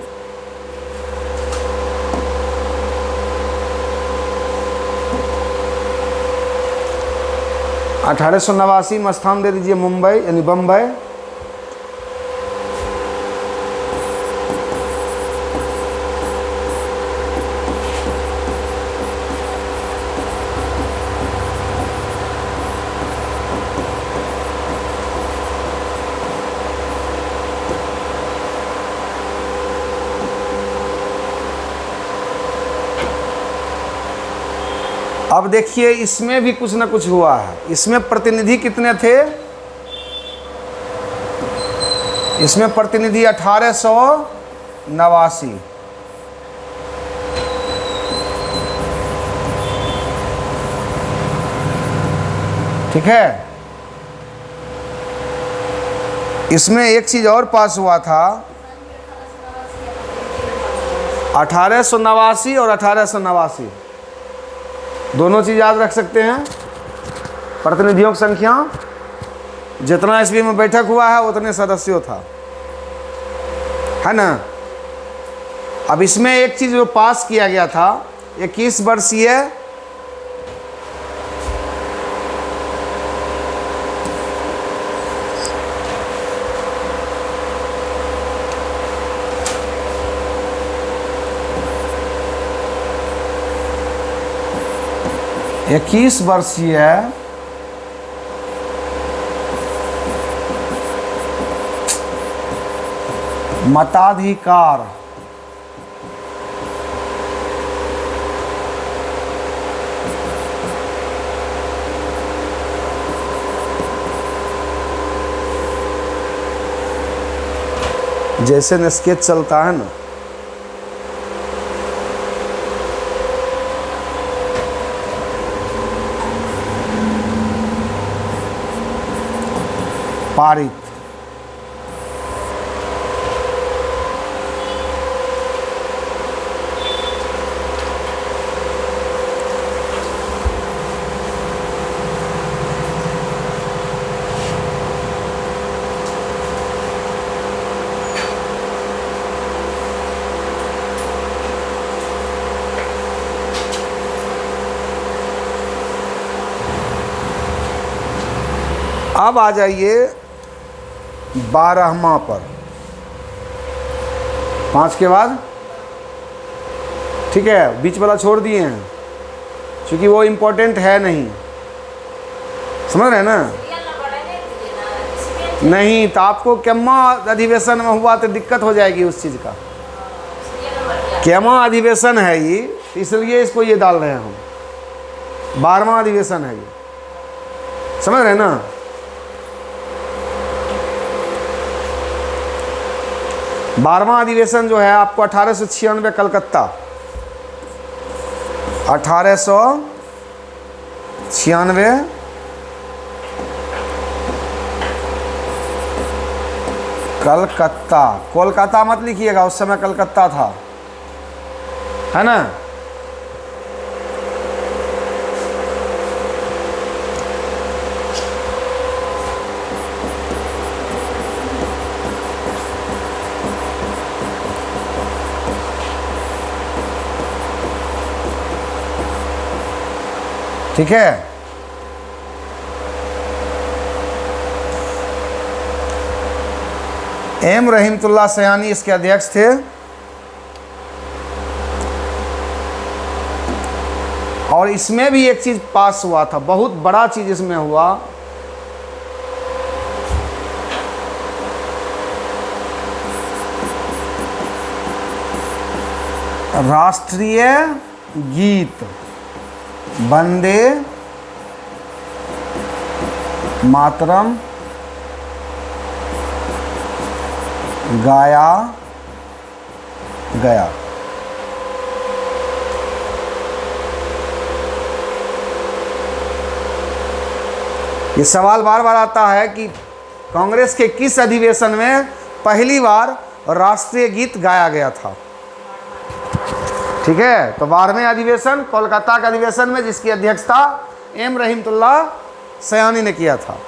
1889 में स्थान दे दीजिए मुंबई यानी बम्बई। अब देखिए इसमें भी कुछ ना कुछ हुआ है। इसमें प्रतिनिधि कितने थे? इसमें प्रतिनिधि 1889। ठीक है। इसमें एक चीज और पास हुआ था 1889 और 1889 दोनों चीज़ याद रख सकते हैं। प्रतिनिधियों की संख्या जितना ईस्वी में बैठक हुआ है उतने सदस्यों था, है ना। अब इसमें एक चीज़ जो पास किया गया था 21 वर्षीय मताधिकार जैसे न स्केच चलता है ना, पारित। अब आ जाइए 12वां पर, 5 के बाद। ठीक है, बीच वाला छोड़ दिए हैं क्योंकि वो इम्पोर्टेंट है नहीं, समझ रहे हैं ना। नहीं तो आपको केम्मा अधिवेशन में हुआ तो दिक्कत हो जाएगी उस चीज़ का। केम्मा अधिवेशन है ये, इसलिए इसको ये डाल रहे हैं हम। 12वां अधिवेशन है ये, समझ रहे हैं ना। बारहवां अधिवेशन जो है आपको 1896 कलकत्ता, 1896 कलकत्ता। कोलकाता मत लिखिएगा, उस समय कलकत्ता था, है ना। ठीक है। एम रहीमतुल्लाह सयानी इसके अध्यक्ष थे। और इसमें भी एक चीज़ पास हुआ था, बहुत बड़ा चीज़ इसमें हुआ। राष्ट्रीय गीत वंदे मातरम गाया गया। ये सवाल बार बार आता है कि कांग्रेस के किस अधिवेशन में पहली बार राष्ट्रीय गीत गाया गया था। ठीक है, तो 12वें अधिवेशन कोलकाता के अधिवेशन में, जिसकी अध्यक्षता एम रहीमतुल्लाह सयानी ने किया था।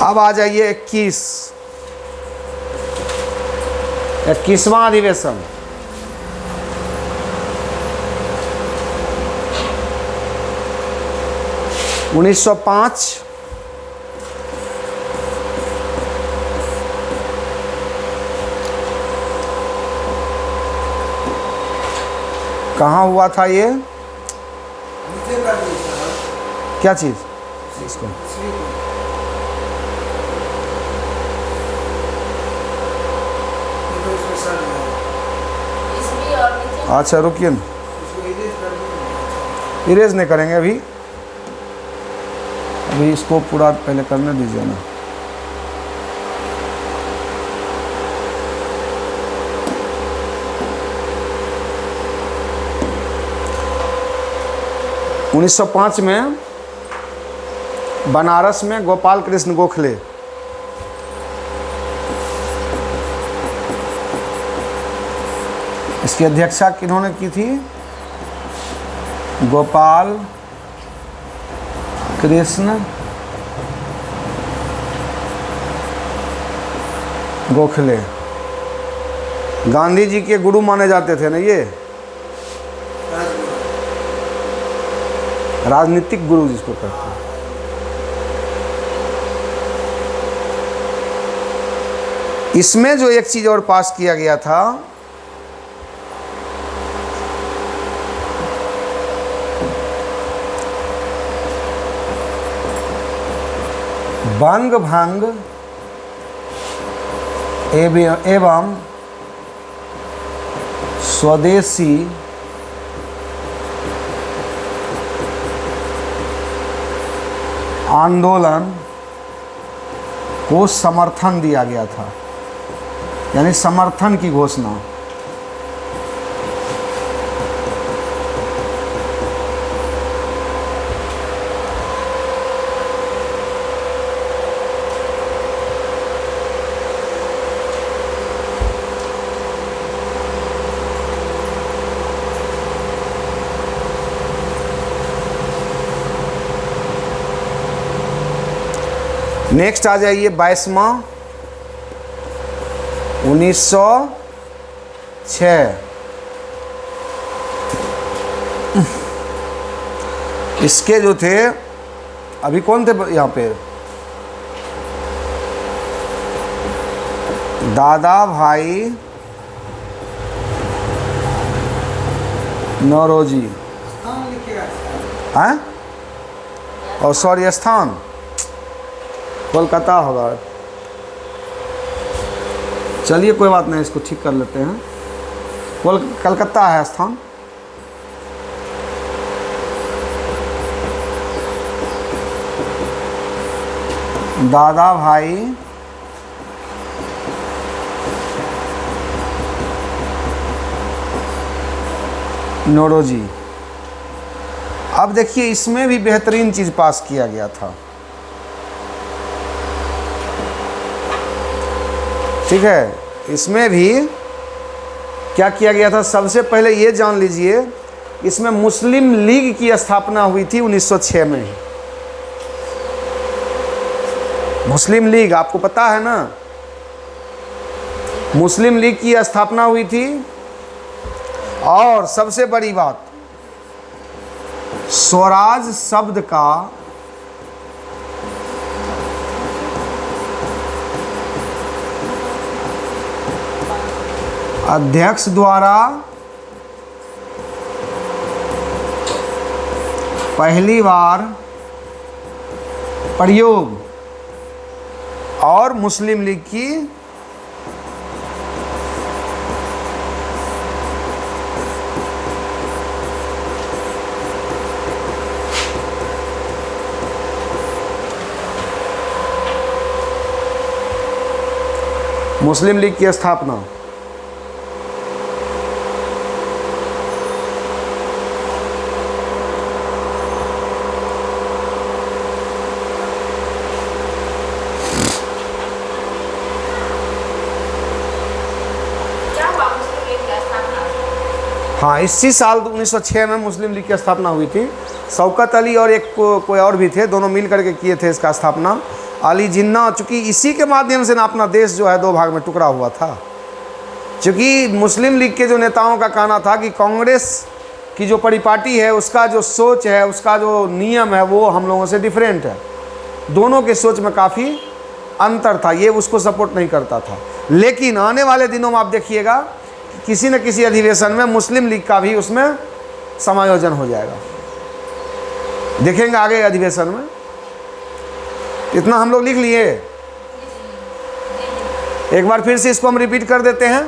अब आ जाइए 21वां अधिवेशन। उन्नीस सौ 5 कहाँ हुआ था ये? नीचे कर दीजिए। क्या चीज़? इसको इसमें और नीचे अच्छा रुकिए ना, इरेज नहीं करेंगे अभी इसको पूरा पहले करने दीजिए ना। उन्नीस सौ 5 में बनारस में गोपाल कृष्ण गोखले इसकी अध्यक्षता किन्होंने की थी? गोपाल कृष्ण गोखले गांधी जी के गुरु माने जाते थे ना, ये राजनीतिक गुरु जिसको कहते हैं। इसमें जो एक चीज और पास किया गया था, बंग भंग एवं स्वदेशी आंदोलन को समर्थन दिया गया था, यानी समर्थन की घोषणा। नेक्स्ट आ जाइए 22वां 1906। इसके जो थे, अभी कौन थे यहाँ पे? दादा भाई नौरोजी, स्थान लिखिएगा। हैं? और सॉरी, स्थान कोलकाता होगा। चलिए कोई बात नहीं, इसको ठीक कर लेते हैं। कलकत्ता है स्थान। दादा भाई नौरोजी। अब देखिए, इसमें भी बेहतरीन चीज़ पास किया गया था। ठीक है, इसमें भी क्या किया गया था? सबसे पहले ये जान लीजिए इसमें मुस्लिम लीग की स्थापना हुई थी 1906 में ही। मुस्लिम लीग आपको पता है ना, मुस्लिम लीग की स्थापना हुई थी। और सबसे बड़ी बात, स्वराज शब्द का अध्यक्ष द्वारा पहली बार प्रयोग और मुस्लिम लीग की स्थापना। क्या हुआ मुस्लिम लीग की स्थापना? हाँ, इसी साल 1906 में मुस्लिम लीग की स्थापना हुई थी। शौकत अली और एक कोई और भी थे, दोनों मिल करके किए थे इसका स्थापना। अली जिन्ना, चूँकि इसी के माध्यम से ना अपना देश जो है 2 भाग में टुकड़ा हुआ था। चूँकि मुस्लिम लीग के जो नेताओं का कहना था कि कांग्रेस की जो परिपाटी है उसका जो सोच है, उसका जो नियम है वो हम लोगों से डिफरेंट है। दोनों के सोच में काफ़ी अंतर था, ये उसको सपोर्ट नहीं करता था। लेकिन आने वाले दिनों में आप देखिएगा किसी न किसी अधिवेशन में मुस्लिम लीग का भी उसमें समायोजन हो जाएगा, देखेंगे आगे अधिवेशन में। इतना हम लोग लिख लिए। एक बार फिर से इसको हम रिपीट कर देते हैं,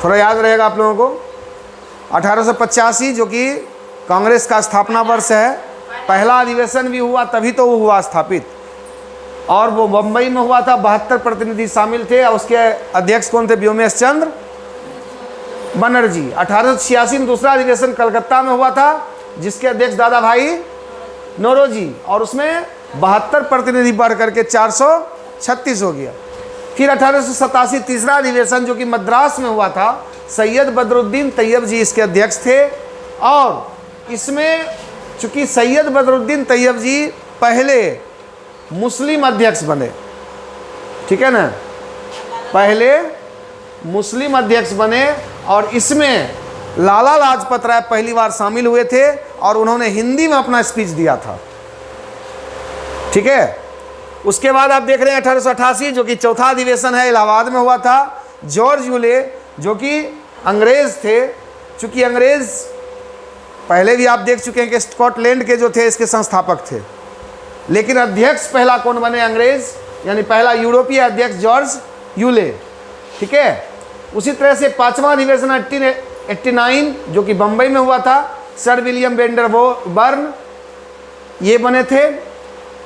थोड़ा याद रहेगा आप लोगों को। 1885 जो कि कांग्रेस का स्थापना वर्ष है, पहला अधिवेशन भी हुआ तभी तो वो हुआ स्थापित, और वो बम्बई में हुआ था। 72 प्रतिनिधि शामिल थे और उसके अध्यक्ष कौन थे? व्योमेश चंद्र बनर्जी। 1886 में दूसरा अधिवेशन कलकत्ता में हुआ था जिसके अध्यक्ष दादा भाई नौरोजी, और उसमें 72 प्रतिनिधि बढ़ करके 436 हो गया। फिर 1887 तीसरा अधिवेशन जो कि मद्रास में हुआ था, सैयद बदरुद्दीन तैयब जी इसके अध्यक्ष थे। और इसमें चूँकि सैयद बदरुद्दीन तैयब जी पहले मुस्लिम अध्यक्ष बने, ठीक है ना, पहले मुस्लिम अध्यक्ष बने, और इसमें लाला लाजपत राय पहली बार शामिल हुए थे और उन्होंने हिंदी में अपना स्पीच दिया था, ठीक है। उसके बाद आप देख रहे हैं 1888 जो कि चौथा अधिवेशन है, इलाहाबाद में हुआ था। जॉर्ज यूले जो कि अंग्रेज़ थे, चूँकि अंग्रेज़ पहले भी आप देख चुके हैं कि स्कॉटलैंड के जो थे इसके संस्थापक थे, लेकिन अध्यक्ष पहला कौन बने? अंग्रेज़, यानी पहला यूरोपीय अध्यक्ष जॉर्ज यूले, ठीक है। उसी तरह से पाँचवा अधिवेशन 1889 जो कि बम्बई में हुआ था, सर विलियम बर्न ये बने थे।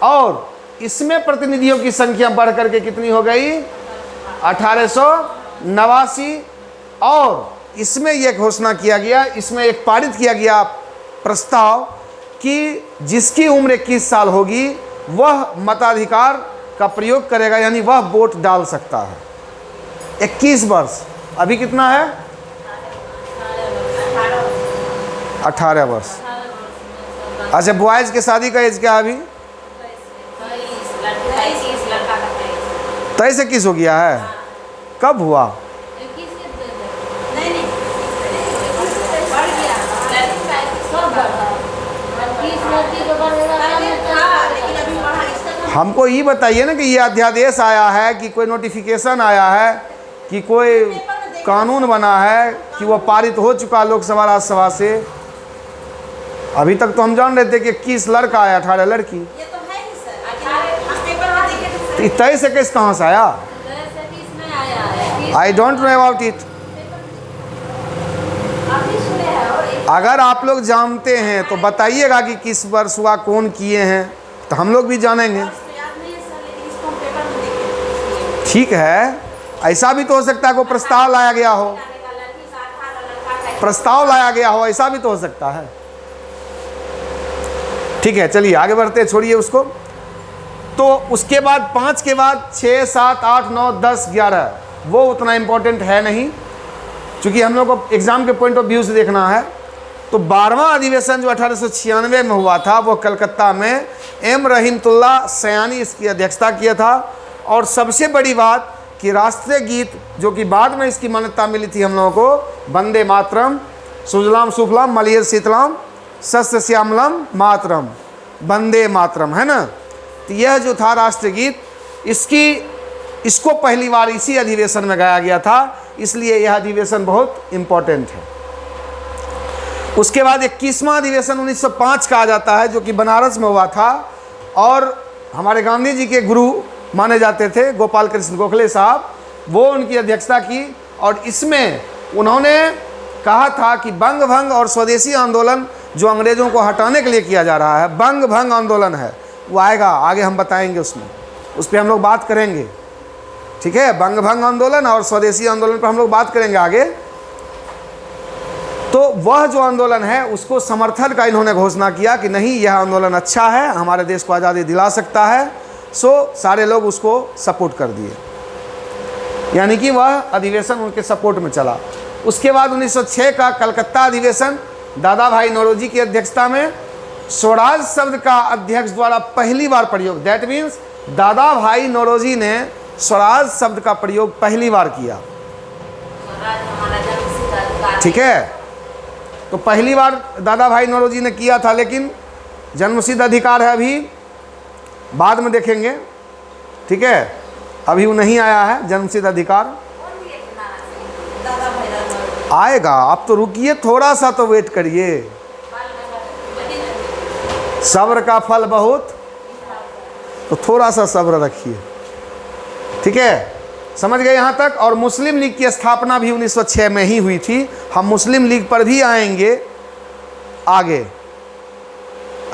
और इसमें प्रतिनिधियों की संख्या बढ़ करके कितनी हो गई? 1889। और इसमें यह घोषणा किया गया, इसमें एक पारित किया गया प्रस्ताव कि जिसकी उम्र 21 साल होगी वह मताधिकार का प्रयोग करेगा, यानी वह वोट डाल सकता है। 21 वर्ष, अभी कितना है? 18 वर्ष। अच्छा, बॉयज़ के शादी का एज क्या है अभी? 23-21 हो गया है। कब हुआ? हमको ये बताइए ना कि ये अध्यादेश आया है कि कोई नोटिफिकेशन आया है कि कोई कानून बना है कि वो पारित हो चुका लोकसभा राज्यसभा से? अभी तक तो हम जान रहे थे कि 21 लड़का आया, 18 लड़की। ये तो है ही सर, 18 तो 23-21 कहाँ से आया? I don't know about it. अगर आप लोग जानते हैं तो बताइएगा कि किस वर्ष हुआ, कौन किए हैं, तो हम लोग भी जानेंगे। ठीक है, ऐसा भी तो हो सकता है कोई प्रस्ताव लाया गया हो, प्रस्ताव लाया गया हो, ऐसा भी तो हो सकता है। ठीक है, चलिए आगे बढ़ते हैं, छोड़िए उसको। तो उसके बाद 5 के बाद 6, 7, 8, 9, 10, 11 वो उतना इम्पोर्टेंट है नहीं, क्योंकि हम लोग को एग्ज़ाम के पॉइंट ऑफ व्यू से देखना है। तो 12वां अधिवेशन जो 1896 में हुआ था वो कलकत्ता में एम रहीमतुल्ला सयानी इसकी अध्यक्षता किया था। और सबसे बड़ी बात कि राष्ट्रीय गीत जो कि बाद में इसकी मान्यता मिली थी हम लोगों को, वंदे मातरम, सुजलाम सुफलाम मलयज शीतलाम शस्य श्यामलम मातरम, वंदे मातरम, है ना। तो यह जो था राष्ट्रीय गीत, इसको पहली बार इसी अधिवेशन में गाया गया था, इसलिए यह अधिवेशन बहुत इम्पोर्टेंट है। उसके बाद 21वां अधिवेशन 1905 का आ जाता है, जो कि बनारस में हुआ था। और हमारे गांधी जी के गुरु माने जाते थे गोपाल कृष्ण गोखले साहब, वो उनकी अध्यक्षता की। और इसमें उन्होंने कहा था कि बंग भंग और स्वदेशी आंदोलन जो अंग्रेज़ों को हटाने के लिए किया जा रहा है, बंग भंग आंदोलन है, वो आएगा आगे, हम बताएंगे उसमें, उस पर हम लोग बात करेंगे, ठीक है। बंग भंग आंदोलन और स्वदेशी आंदोलन पर हम लोग बात करेंगे आगे। तो वह जो आंदोलन है उसको समर्थन का इन्होंने घोषणा किया कि नहीं, यह आंदोलन अच्छा है, हमारे देश को आज़ादी दिला सकता है। सो सारे लोग उसको सपोर्ट कर दिए, यानी कि वह अधिवेशन उनके सपोर्ट में चला। उसके बाद 1906 का कलकत्ता अधिवेशन दादा भाई नौरोजी की अध्यक्षता में स्वराज शब्द का अध्यक्ष द्वारा पहली बार प्रयोग, दैट मीन्स दादा भाई नौरोजी ने स्वराज शब्द का प्रयोग पहली बार किया, स्वराज हमारा जन्मसिद्ध अधिकार है। ठीक है। तो पहली बार दादा भाई नौरोजी ने किया था, लेकिन जन्मसिद्ध अधिकार है, अभी बाद में देखेंगे, ठीक है। अभी वो नहीं आया है जन्मसिद्ध अधिकार, कौन दिए थे नारा से? दादा भाई नौरोजी। आएगा। आप तो रुकिए, थोड़ा सा तो वेट करिए। बाल गंगाधर तिलक। सब्र का फल बहुत, तो थोड़ा सा सब्र रखिए, ठीक है। समझ गए यहाँ तक। और मुस्लिम लीग की स्थापना भी 1906 में ही हुई थी। हम मुस्लिम लीग पर भी आएंगे आगे।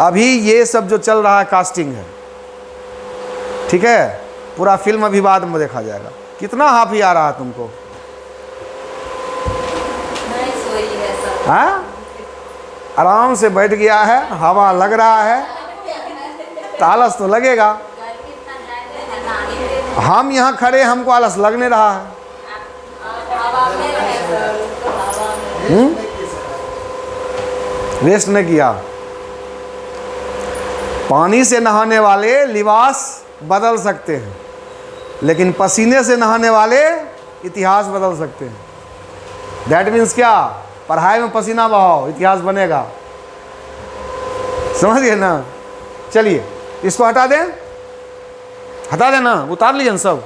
अभी ये सब जो चल रहा है कास्टिंग है, ठीक है। पूरा फिल्म अभी बाद में देखा जाएगा। कितना हाफी आ रहा है तुमको? नहीं सोई है सब। हाँ, आराम से बैठ गया है, हवा लग रहा है, आलस तो लगेगा। गर्मी इतना ज्यादा है, नहाने में हम यहाँ खड़े, हमको आलस लग नहीं रहा है। हवा में रहे तो हवा में। रेस्ट नहीं किया। पानी से नहाने वाले लिबास बदल सकते हैं, लेकिन पसीने से नहाने वाले इतिहास बदल सकते हैं। दैट मीन्स क्या? पढ़ाई में पसीना बहाओ, इतिहास बनेगा। समझ गए ना? चलिए इसको हटा दें, हटा देना, उतार लीजिए ना सब।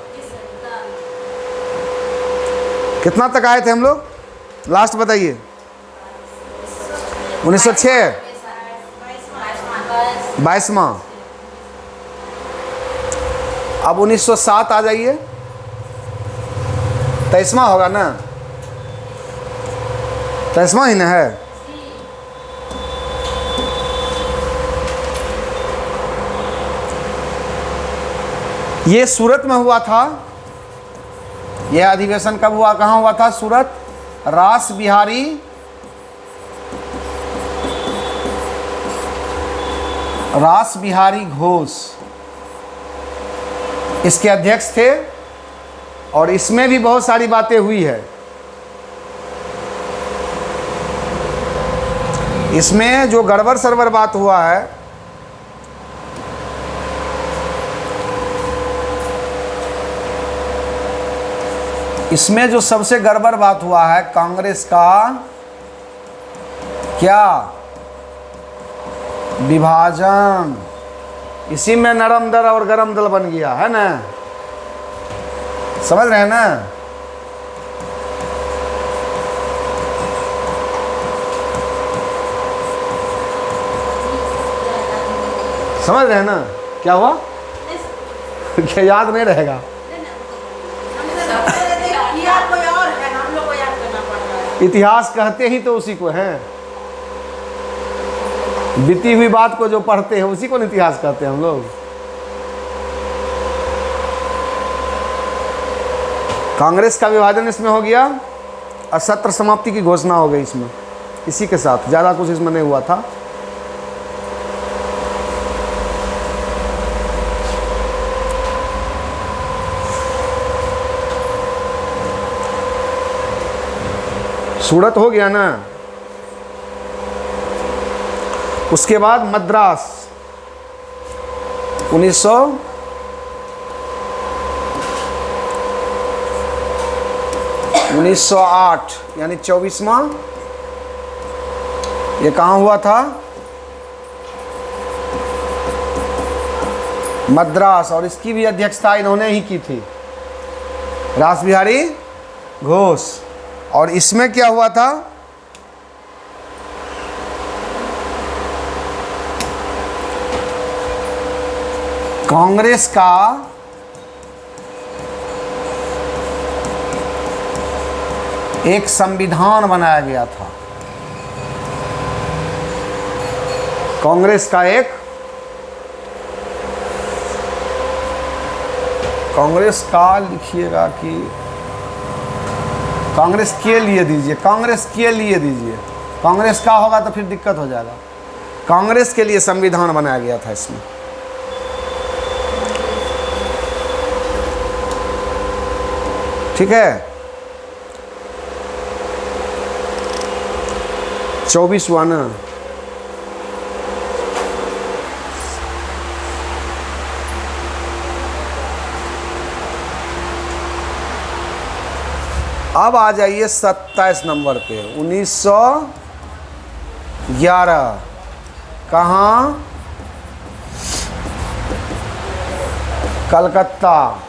कितना तक आए थे हम लोग? लास्ट बताइए। 1906 22वां। अब 1907 आ जाइए, 23वां होगा ना? 23वां ही ना है? ये सूरत में हुआ था। यह अधिवेशन कब हुआ, कहाँ हुआ था? सूरत। रास बिहारी घोष इसके अध्यक्ष थे। और इसमें भी बहुत सारी बातें हुई है। इसमें जो गड़बड़ सरबर बात हुआ है, इसमें जो सबसे गड़बड़ बात हुआ है, कांग्रेस का क्या विभाजन, इसी में नरम दल और गरम दल बन गया है ना। समझ रहे हैं ना? समझ रहे हैं ना? क्या हुआ? क्या याद नहीं रहेगा? कोई और है, हम लोग को याद करना पड़ रहा है। इतिहास कहते ही तो उसी को है। बीती हुई बात को जो पढ़ते हैं उसी को इतिहास कहते हैं हम लोग। कांग्रेस का विभाजन इसमें हो गया और सत्र समाप्ति की घोषणा हो गई इसमें, इसी के साथ। ज़्यादा कुछ इसमें नहीं हुआ था। सूरत हो गया ना? उसके बाद मद्रास 1908 यानी 24वां, ये कहाँ हुआ था? मद्रास। और इसकी भी अध्यक्षता इन्होंने ही की थी, रास बिहारी घोष। और इसमें क्या हुआ था? कांग्रेस का एक संविधान बनाया गया था। कांग्रेस का लिखिएगा कि कांग्रेस के लिए दीजिए, कांग्रेस के लिए दीजिए। कांग्रेस का होगा तो फिर दिक्कत हो जाएगा। कांग्रेस के लिए संविधान बनाया गया था इसमें। ठीक है, 24वां ना। अब आ जाइए 27 नंबर पे। 1911 कहाँ? कलकत्ता।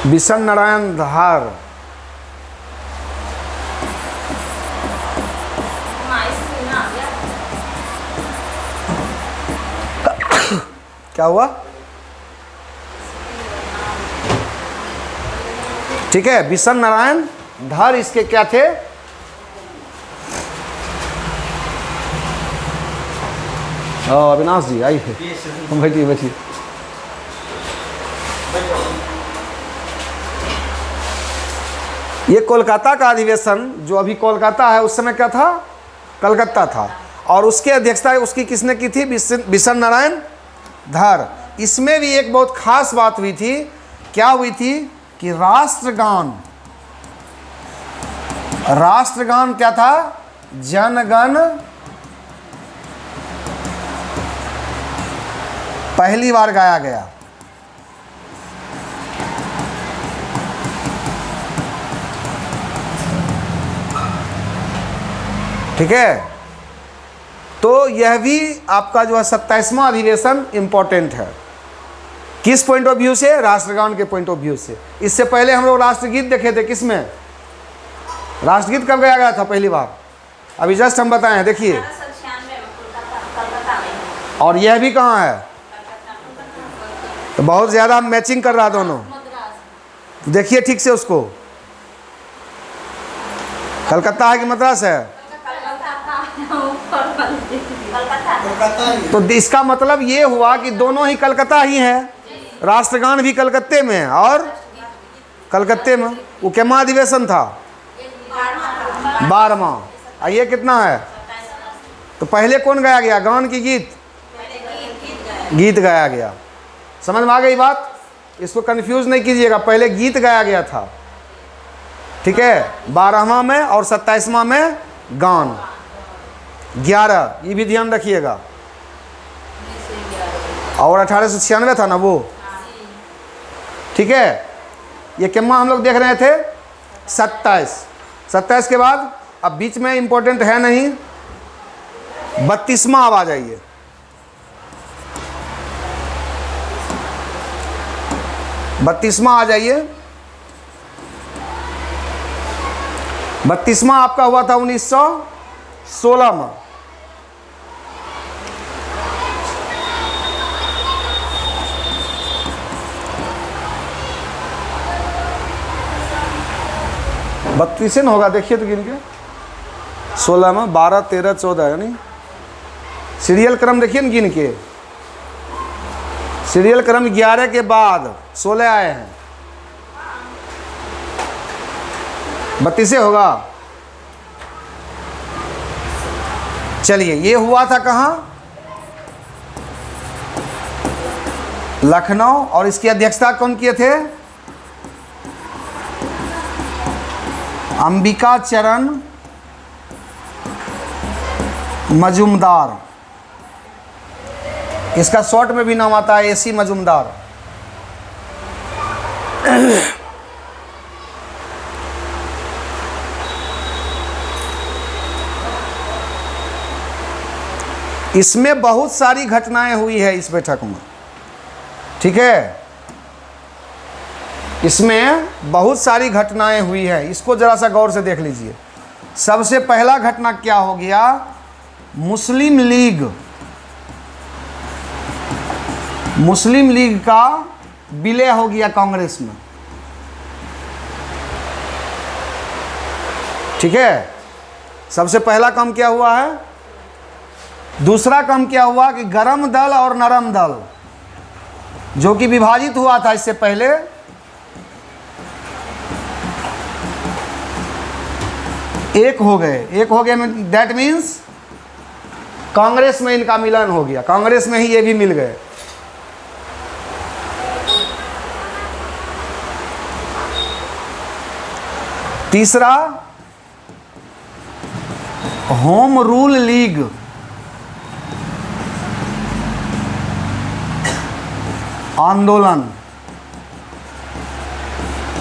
बिशन नारायण धार। क्या हुआ? ठीक है, बिशन नारायण धर इसके क्या थे? अविनाश जी आइए, बैठिए बैठिए। ये कोलकाता का अधिवेशन जो अभी कोलकाता है, उस समय क्या था? कलकत्ता था। और उसके अध्यक्षता उसकी किसने की थी? बिशन नारायण धर। इसमें भी एक बहुत खास बात हुई थी। क्या हुई थी कि राष्ट्रगान क्या था? जनगण पहली बार गाया गया। ठीक है, तो यह भी आपका जो है 27वां अधिवेशन इंपॉर्टेंट है। किस पॉइंट ऑफ व्यू से? राष्ट्रगान के पॉइंट ऑफ व्यू से। इससे पहले हम लोग राष्ट्रगीत देखे थे। किसमें? राष्ट्रगीत कब गाया गया था पहली बार? अभी जस्ट हम बताएं, देखिए। 1896 में। और यह भी कहाँ है? तो बहुत ज़्यादा मैचिंग कर रहा दोनों। देखिए ठीक से उसको। कलकत्ता है कि मद्रास है? तो इसका मतलब ये हुआ कि दोनों ही कलकत्ता ही हैं। राष्ट्रगान भी कलकत्ते में है और कलकत्ते में। वो क्या अधिवेशन था? 12वां। और ये कितना है? तो पहले कौन गाया गया? गान की गीत? गीत गाया गया। समझ में आ गई बात? इसको कंफ्यूज नहीं कीजिएगा, पहले गीत गाया गया था। ठीक है, 12वां में और 27वां में गान। 11 ये भी ध्यान रखिएगा। और 1896 था ना वो। ठीक है, ये किम्मा हम लोग देख रहे थे 27 के बाद अब बीच में इंपॉर्टेंट है नहीं, 32वां। अब आ जाइए, 32वां आ जाइए। 32वां आपका हुआ था 1916 में। बत्तीस होगा, देखिए तो गिन के। 16 में 12, 13, 14 यानी सीरियल क्रम देखिए ना गिन के। सीरियल क्रम 11 के बाद 16 आए हैं। 32 होगा। चलिए, ये हुआ था कहाँ? लखनऊ। और इसकी अध्यक्षता कौन किए थे? अंबिका चरण मजुमदार, इसका शॉर्ट में भी नाम आता है AC मजुमदार। इसमें बहुत सारी घटनाएं हुई है इस बैठक में, ठीक है, इसमें बहुत सारी घटनाएं हुई है, इसको जरा सा गौर से देख लीजिए। सबसे पहला घटना क्या हो गया, मुस्लिम लीग का विलय हो गया कांग्रेस में, ठीक है, सबसे पहला काम क्या हुआ है। दूसरा काम क्या हुआ कि गरम दल और नरम दल जो कि विभाजित हुआ था इससे पहले, एक हो गए दैट मीन्स कांग्रेस में इनका मिलन हो गया, कांग्रेस में ही ये भी मिल गए। तीसरा, होम रूल लीग, आंदोलन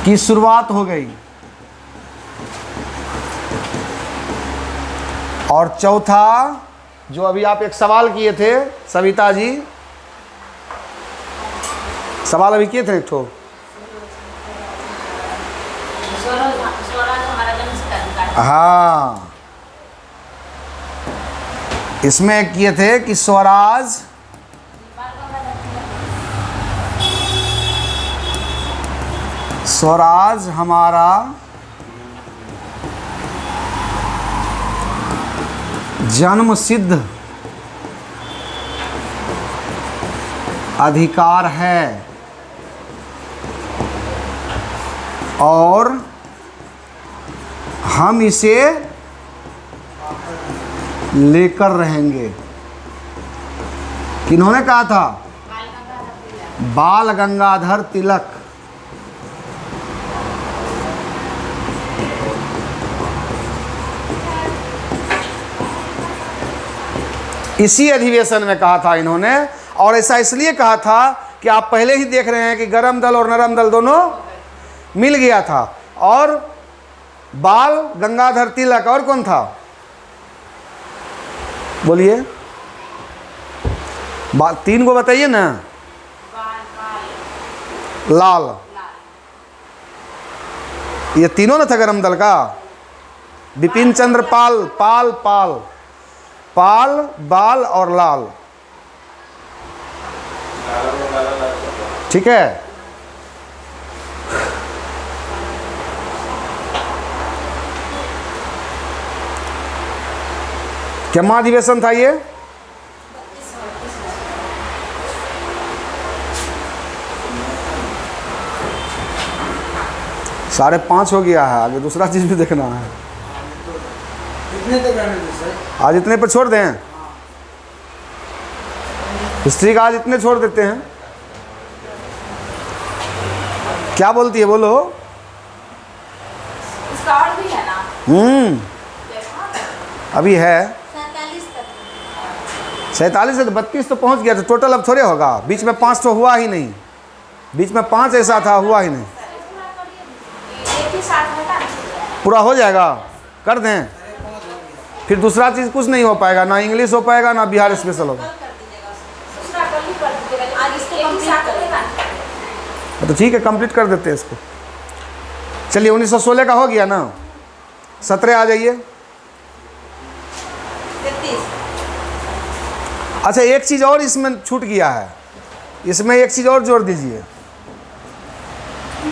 की शुरुआत हो गई। और चौथा, जो अभी आप एक सवाल किए थे सविता जी, सवाल अभी किए थे एक ठो, स्वराज हमारा जन्मसिद्ध अधिकार है। हाँ, इसमें किए थे कि स्वराज हमारा जन्म सिद्ध अधिकार है और हम इसे लेकर रहेंगे। किन्होंने कहा था, बाल गंगाधर तिलक। इसी अधिवेशन में कहा था इन्होंने, और ऐसा इसलिए कहा था कि आप पहले ही देख रहे हैं कि गरम दल और नरम दल दोनों मिल गया था। और बाल गंगाधर तिलक और कौन था, बोलिए, तीन को बताइए ना। लाल, ये तीनों ना था गरम दल का। बिपिन चंद्र पाल, पाल, बाल और लाल, ठीक है। क्या महाधिवेशन था ये, साढ़े 5 हो गया है, आगे दूसरा चीज भी देखना है। कितने तक रहने थे सर? आज इतने पर छोड़ दें, हिस्ट्री का आज इतने छोड़ देते हैं। क्या बोलती है, बोलो। इसका और भी है ना, अभी है 47 47 से 32 तो पहुंच गया, तो टोटल अब थोड़े होगा। बीच में 5 तो हुआ ही नहीं, बीच में 5 ऐसा था, हुआ ही नहीं। एक ही साथ होता है। पूरा हो जाएगा, कर दें, फिर दूसरा चीज़ कुछ नहीं हो पाएगा, ना इंग्लिश हो पाएगा ना बिहार स्पेशल होगा। दूसरा कल ही कर दीजिएगा, आज इसको कंप्लीट करेगा। तो ठीक है, कंप्लीट कर देते हैं इसको। चलिए 1916 का हो गया ना, 17 आ जाइए। 33 अच्छा, एक चीज़ और इसमें छूट गया है, इसमें एक चीज़ और जोड़ दीजिए।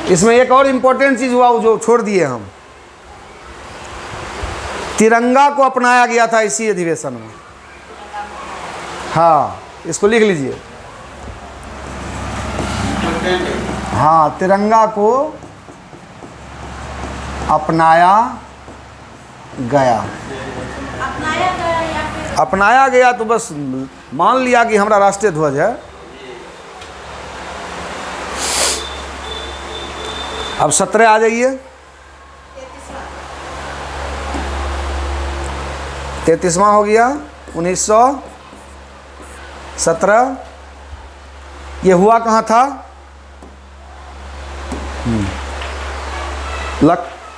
इसमें एक और इम्पोर्टेंट चीज़ हुआ जो छोड़ दिए हम, तिरंगा को अपनाया गया था इसी अधिवेशन में। हाँ, इसको लिख लीजिए। हाँ, तिरंगा को अपनाया गया। अपनाया गया तो बस मान लिया कि हमारा राष्ट्रीय ध्वज है। अब 17 आ जाइए। 33वां हो गया। 1917। ये हुआ कहाँ था?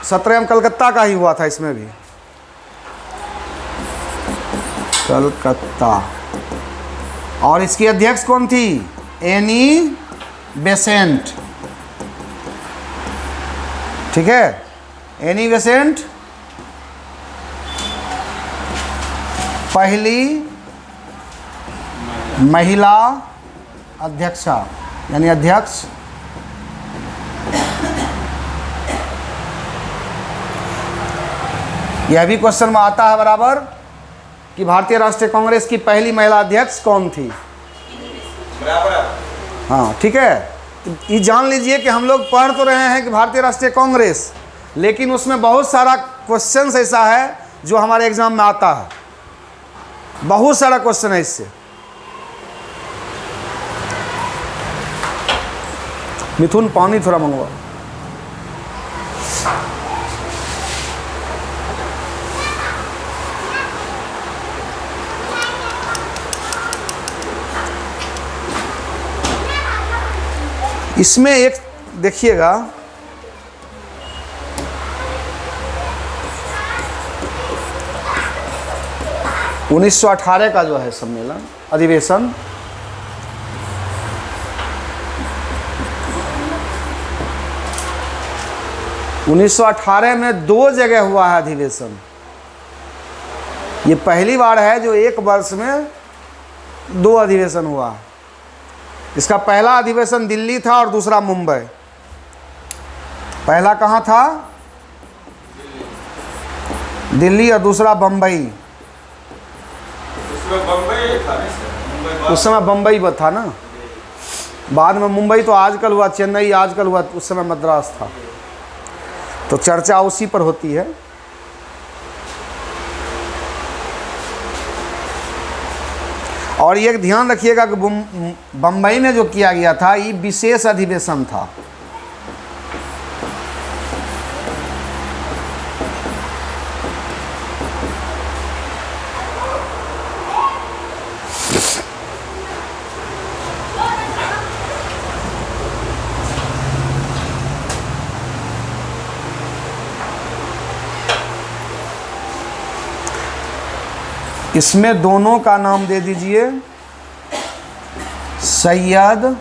17 में कलकत्ता का ही हुआ था, इसमें भी कलकत्ता। और इसकी अध्यक्ष कौन थी? Annie Besant. ठीक है, एनी बेसेंट पहली महिला अध्यक्षा, यानी अध्यक्ष। यह भी क्वेश्चन में आता है बराबर कि भारतीय राष्ट्रीय कांग्रेस की पहली महिला अध्यक्ष कौन थी? हाँ, ठीक है। तो ये जान लीजिए कि हम लोग पढ़ तो रहे हैं कि भारतीय राष्ट्रीय कांग्रेस, लेकिन उसमें बहुत सारा क्वेश्चन ऐसा है जो हमारे एग्जाम में आता है। बहुत सारा क्वेश्चन है इससे। मिथुन पानी थोड़ा मंगवा। इसमें एक देखिएगा, उन्नीस 1918 का जो है सम्मेलन, अधिवेशन, उन्नीस 1918 में 2 जगह हुआ है अधिवेशन। ये पहली बार है जो एक वर्ष में 2 अधिवेशन हुआ। इसका पहला अधिवेशन दिल्ली था और दूसरा मुंबई। पहला कहाँ था? दिल्ली और दूसरा बम्बई। उस समय बम्बई था ना, बाद में मुंबई तो आजकल हुआ, चेन्नई आजकल हुआ, उस समय मद्रास था। तो चर्चा उसी पर होती है। और ये ध्यान रखिएगा कि बम्बई में जो किया गया था ये विशेष अधिवेशन था। इसमें दोनों का नाम दे दीजिए, सैयद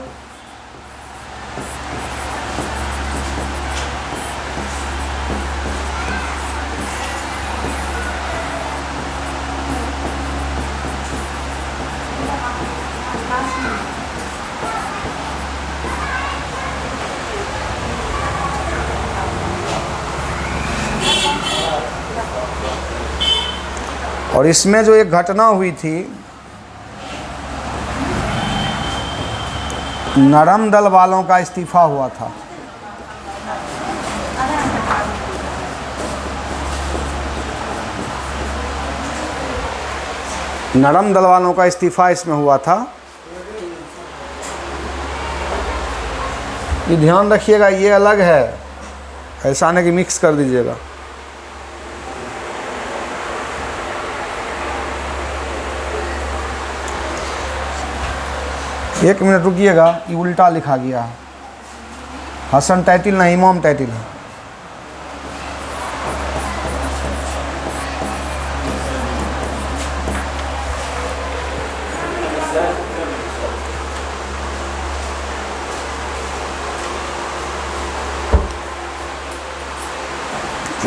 और इसमें जो एक घटना हुई थी, नरम दल वालों का इस्तीफा हुआ था। नरम दल वालों का इस्तीफा इसमें हुआ था। ये ध्यान रखिएगा, ये अलग है, ऐसा नहीं कि मिक्स कर दीजिएगा। एक मिनट रुकिएगा, ये उल्टा लिखा गया है। हसन टाइटिल नहीं, इमाम टाइटिल है।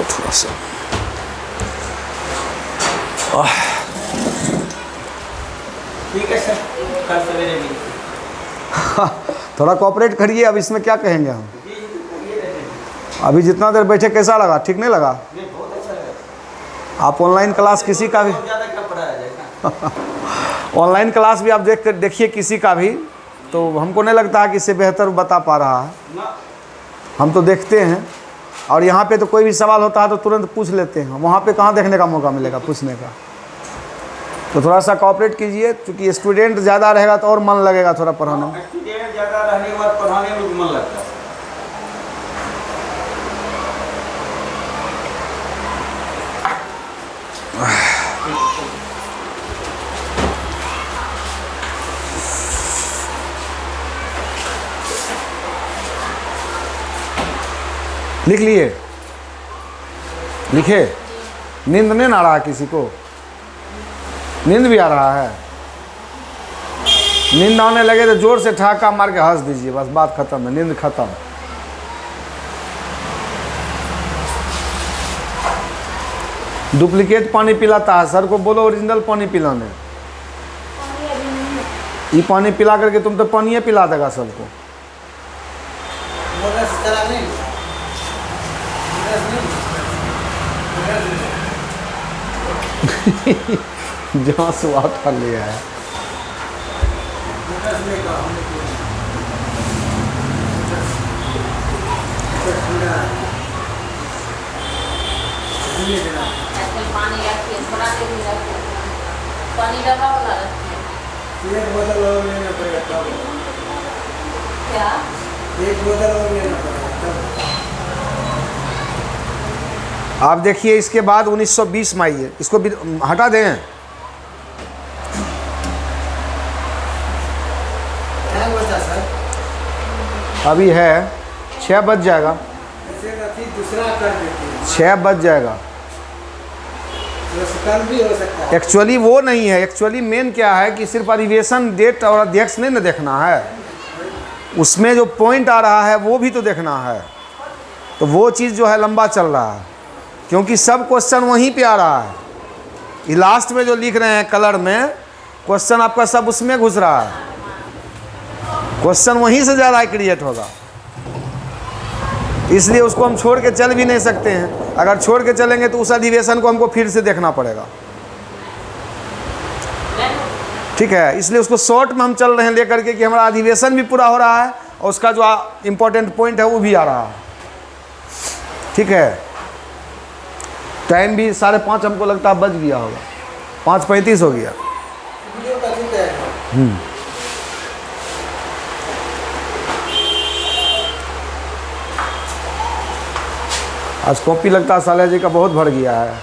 थोड़ा सा ठीक है सर, कल सवेरे मिलते हैं। थोड़ा कोऑपरेट करिए। अब इसमें क्या कहेंगे हम? अभी जितना देर बैठे कैसा लगा? ठीक नहीं लगा? बहुत अच्छा लगा। आप ऑनलाइन क्लास किसी का भी ज़्यादा क्या पढ़ाया जाएगा। ऑनलाइन क्लास भी आप देख कर देखिए किसी का भी, तो हमको नहीं लगता है कि इससे बेहतर बता पा रहा है। हम तो देखते हैं, और यहाँ पे तो कोई भी सवाल होता है तो तुरंत पूछ लेते हैं। वहाँ पे कहाँ देखने का मौका मिलेगा पूछने का? तो थोड़ा सा कोऑपरेट कीजिए, क्योंकि स्टूडेंट ज़्यादा रहेगा तो और मन लगेगा थोड़ा पढ़ाने में। स्टूडेंट ज़्यादा रहने के बाद पढ़ाने में भी मन लगता है। लिख लिए? लिखे? नींद नहीं आ रहा है किसी को? नींद भी आ रहा है? नींद आने लगे तो जोर से ठहाका मार के हंस दीजिए, बस बात खत्म है, नींद खत्म। डुप्लीकेट पानी पिलाता है, सर को बोलो ओरिजिनल पानी पिलाने। ये पानी पिला करके तुम तो पानी पिला देगा सबको। बोनस करा नहीं जहाँ स्वाद कर लिया है। बोनस नहीं का हमने ठंडा आजकल पानी रखती है, थोड़ा देर में रखती है। पानी डब्बा वाला रखती है। एक बोतल और लेना पड़ेगा तब। क्या? एक बोतल और लेना पड़ेगा तब। आप देखिए इसके बाद 1920 में आइए, इसको भी हटा दें। क्या बचा सर? अभी है 6 बज जाएगा, ऐसे रखी दूसरा कर देती है। 6 बज जाएगा। कल भी हो सकता है। एक्चुअली वो नहीं है, एक्चुअली मेन क्या है कि सिर्फ अधिवेशन डेट और अध्यक्ष नहीं ना देखना है, उसमें जो पॉइंट आ रहा है वो भी तो देखना है। तो वो चीज़ जो है लंबा चल रहा है, क्योंकि सब क्वेश्चन वहीं पे आ रहा है। ये लास्ट में जो लिख रहे हैं कलर में, क्वेश्चन आपका सब उसमें घुस रहा है, क्वेश्चन वहीं से ज़्यादा क्रिएट होगा। इसलिए उसको हम छोड़ के चल भी नहीं सकते हैं। अगर छोड़ के चलेंगे तो उस अधिवेशन को हमको फिर से देखना पड़ेगा, ठीक है। इसलिए उसको शॉर्ट में हम चल रहे हैं लेकर के कि हमारा अधिवेशन भी पूरा हो रहा है और उसका जो इम्पोर्टेंट पॉइंट है वो भी आ रहा है, ठीक है। टाइम भी 5:30 हमको लगता है बज गया होगा, 5:35 हो गया। वीडियो का ठीक है। आज कॉपी लगता है साले जी का बहुत भर गया है।